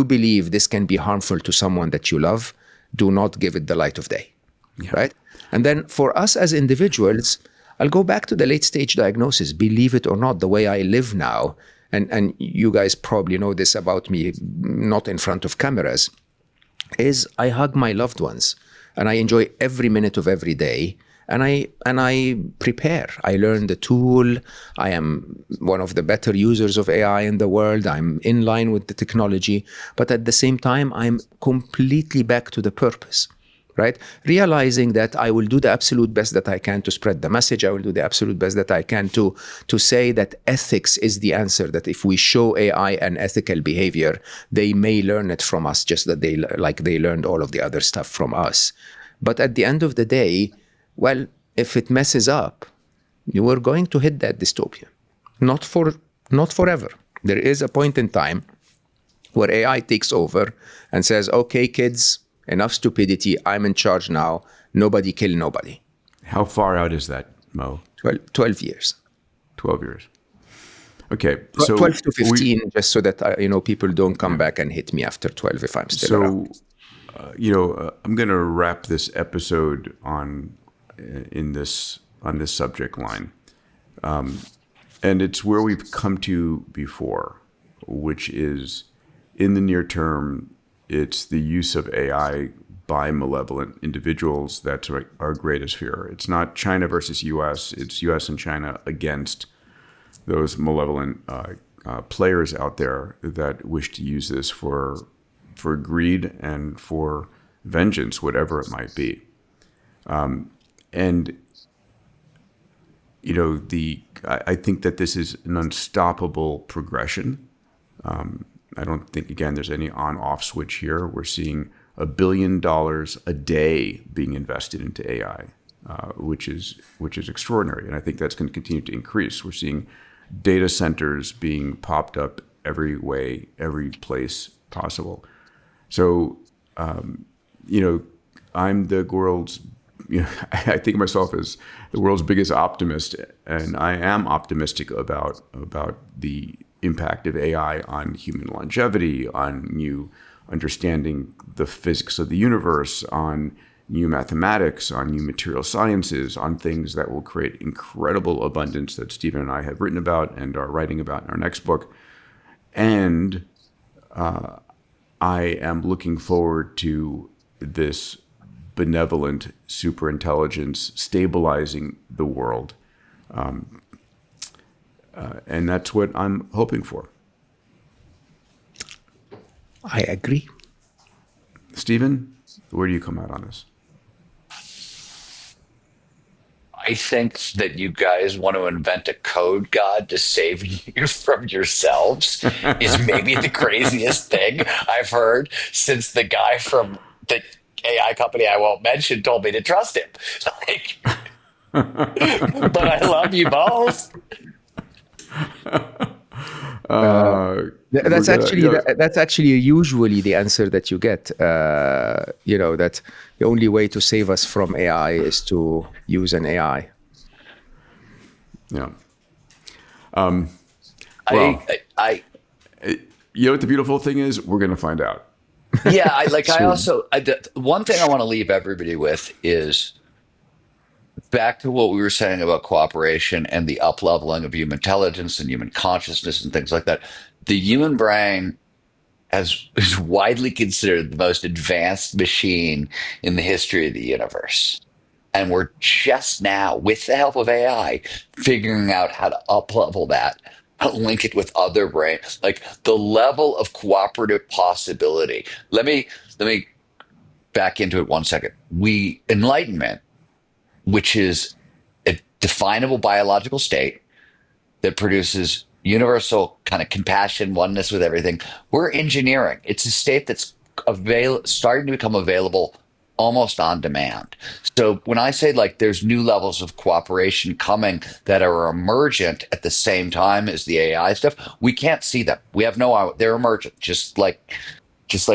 Speaker 2: believe this can be harmful to someone that you love, do not give it the light of day. Yeah. Right? And then for us as individuals, I'll go back to the late stage diagnosis. Believe it or not, the way I live now, and you guys probably know this about me, not in front of cameras, is I hug my loved ones and I enjoy every minute of every day. And I prepare. I learn the tool. I am one of the better users of AI in the world. I'm in line with the technology. But at the same time, I'm completely back to the purpose, right? Realizing that I will do the absolute best that I can to spread the message. I will do the absolute best that I can to say that ethics is the answer, that if we show AI an ethical behavior, they may learn it from us, just that they learned all of the other stuff from us. But at the end of the day, well, if it messes up, you are going to hit that dystopia. Not forever. There is a point in time where AI takes over and says, okay, kids, enough stupidity. I'm in charge now. Nobody kill nobody.
Speaker 1: How far out is that, Mo?
Speaker 2: 12 years.
Speaker 1: 12 years. Okay. So
Speaker 2: 12 to 15, just so that people don't come back and hit me after 12 if I'm still around.
Speaker 1: I'm going to wrap this episode on this subject line. And it's where we've come to before, which is in the near term, it's the use of AI by malevolent individuals that's our greatest fear. It's not China versus US, it's US and China against those malevolent players out there that wish to use this for greed and for vengeance, whatever it might be. I think that this is an unstoppable progression. I don't think, again, there's any on-off switch here. We're seeing $1 billion a day being invested into AI, which is extraordinary. And I think that's going to continue to increase. We're seeing data centers being popped up every way, every place possible. So, I'm the world's, I think of myself as the world's biggest optimist, and I am optimistic about the impact of AI on human longevity, on new understanding the physics of the universe, on new mathematics, on new material sciences, on things that will create incredible abundance that Stephen and I have written about and are writing about in our next book. And I am looking forward to this benevolent superintelligence stabilizing the world. And that's what I'm hoping for.
Speaker 2: I agree.
Speaker 1: Stephen, where do you come out on this?
Speaker 3: I think that you guys want to invent a code god to save you from yourselves is maybe the craziest thing I've heard since the guy from the AI company I won't mention told me to trust him. Like, but I love you both.
Speaker 2: That's actually usually the answer that you get. That the only way to save us from AI is to use an AI.
Speaker 1: Yeah.
Speaker 3: You
Speaker 1: know what the beautiful thing is? We're going to find out.
Speaker 3: Yeah, one thing I want to leave everybody with is back to what we were saying about cooperation and the up-leveling of human intelligence and human consciousness and things like that. The human brain is widely considered the most advanced machine in the history of the universe. And we're just now, with the help of AI, figuring out how to up-level that, link it with other brains, like the level of cooperative possibility. Let me back into it 1 second. Enlightenment, which is a definable biological state that produces universal kind of compassion, oneness with everything. We're engineering. It's a state that's starting to become available almost on demand. So when I say like there's new levels of cooperation coming that are emergent at the same time as the AI stuff, we can't see them. We have they're emergent, just like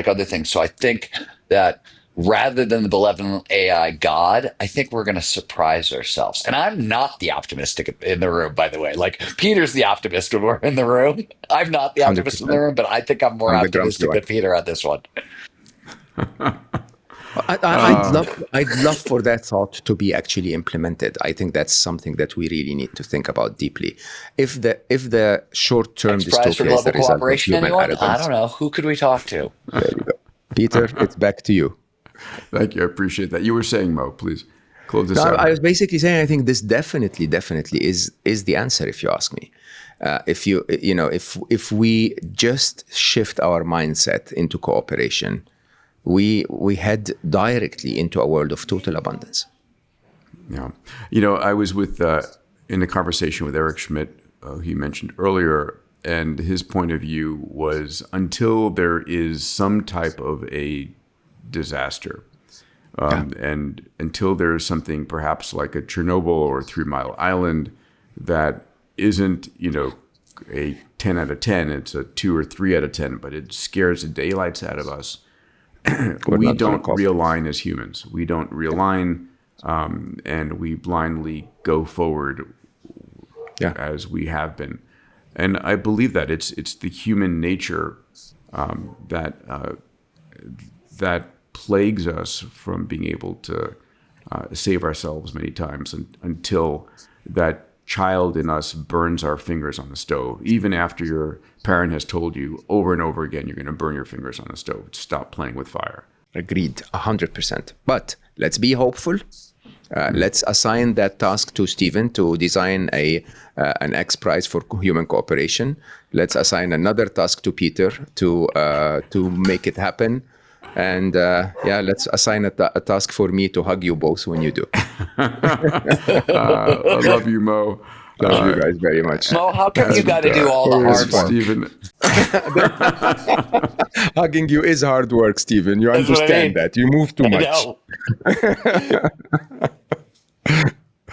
Speaker 3: other things. So I think that rather than the benevolent AI God, I think we're going to surprise ourselves. And I'm not the optimistic in the room, by the way. Like Peter's the optimist when we're in the room. I'm not the optimist 100%. In the room, but I think I'm more optimistic than Peter on this one.
Speaker 2: I'd love for that thought to be actually implemented. I think that's something that we really need to think about deeply. If the short-term dystopia is the result of human arrogance,
Speaker 3: I don't know. Who could we talk to?
Speaker 2: There you go. Peter, it's back to you.
Speaker 1: Thank you. I appreciate that. You were saying, Mo, please close this out.
Speaker 2: I was basically saying I think this definitely is the answer if you ask me. If we just shift our mindset into cooperation, we head directly into a world of total abundance.
Speaker 1: Yeah. I was in a conversation with Eric Schmidt, who you mentioned earlier, and his point of view was until there is some type of a disaster, and until there is something perhaps like a Chernobyl or 3 Mile Island that isn't, a 10 out of 10, it's a 2 or 3 out of 10, but it scares the daylights out of us. We don't realign as humans. We don't realign, and we blindly go forward as we have been. And I believe that it's the human nature that plagues us from being able to save ourselves many times until that child in us burns our fingers on the stove. Even after your parent has told you over and over again, you're going to burn your fingers on the stove. Stop playing with fire.
Speaker 2: Agreed, 100%. But let's be hopeful. Let's assign that task to Stephen to design an X Prize for human cooperation. Let's assign another task to Peter to make it happen. And let's assign a task for me to hug you both when you do.
Speaker 1: I love you, Mo.
Speaker 2: Love you guys very much.
Speaker 3: Mo, how come you got to do all the hard work?
Speaker 1: Stephen.
Speaker 2: Hugging you is hard work, Stephen. You understand that. You move too much. All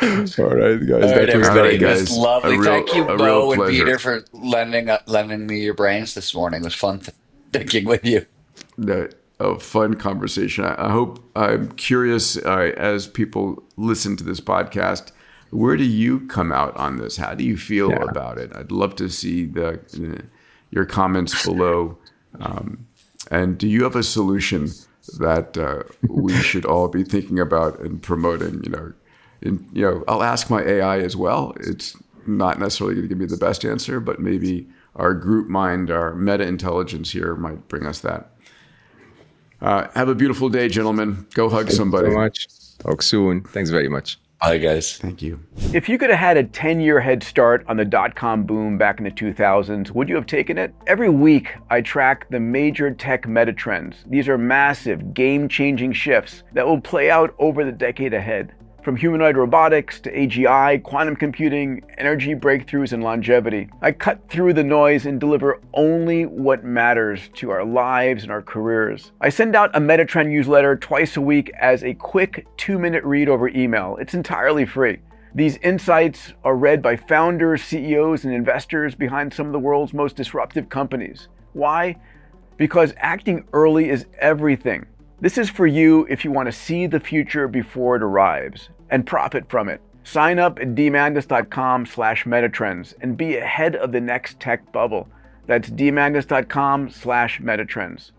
Speaker 2: right, guys.
Speaker 3: All right, everybody. It was
Speaker 1: guys.
Speaker 3: lovely. Thank you, Mo and
Speaker 1: pleasure.
Speaker 3: Peter, for lending me your brains this morning. It was fun thinking with you.
Speaker 1: A fun conversation. I'm curious as people listen to this podcast, Where do you come out on this? How do you feel about it? I'd love to see your comments below. And do you have a solution that we should all be thinking about and promoting? I'll ask my AI as well. It's not necessarily going to give me the best answer, but maybe our group mind, our meta intelligence here might bring us that. Have a beautiful day, gentlemen. Go hug somebody.
Speaker 2: Thank you so much. Talk soon. Thanks very much.
Speaker 3: Bye, guys.
Speaker 1: Thank you.
Speaker 5: If you could have had a 10-year head start on the dot-com boom back in the 2000s, would you have taken it? Every week, I track the major tech meta trends. These are massive, game-changing shifts that will play out over the decade ahead. From humanoid robotics to AGI, quantum computing, energy breakthroughs, and longevity. I cut through the noise and deliver only what matters to our lives and our careers. I send out a Metatrend newsletter twice a week as a quick 2-minute read over email. It's entirely free. These insights are read by founders, CEOs, and investors behind some of the world's most disruptive companies. Why? Because acting early is everything. This is for you if you want to see the future before it arrives and profit from it. Sign up at Diamandis.com/metatrends and be ahead of the next tech bubble. That's Diamandis.com/metatrends.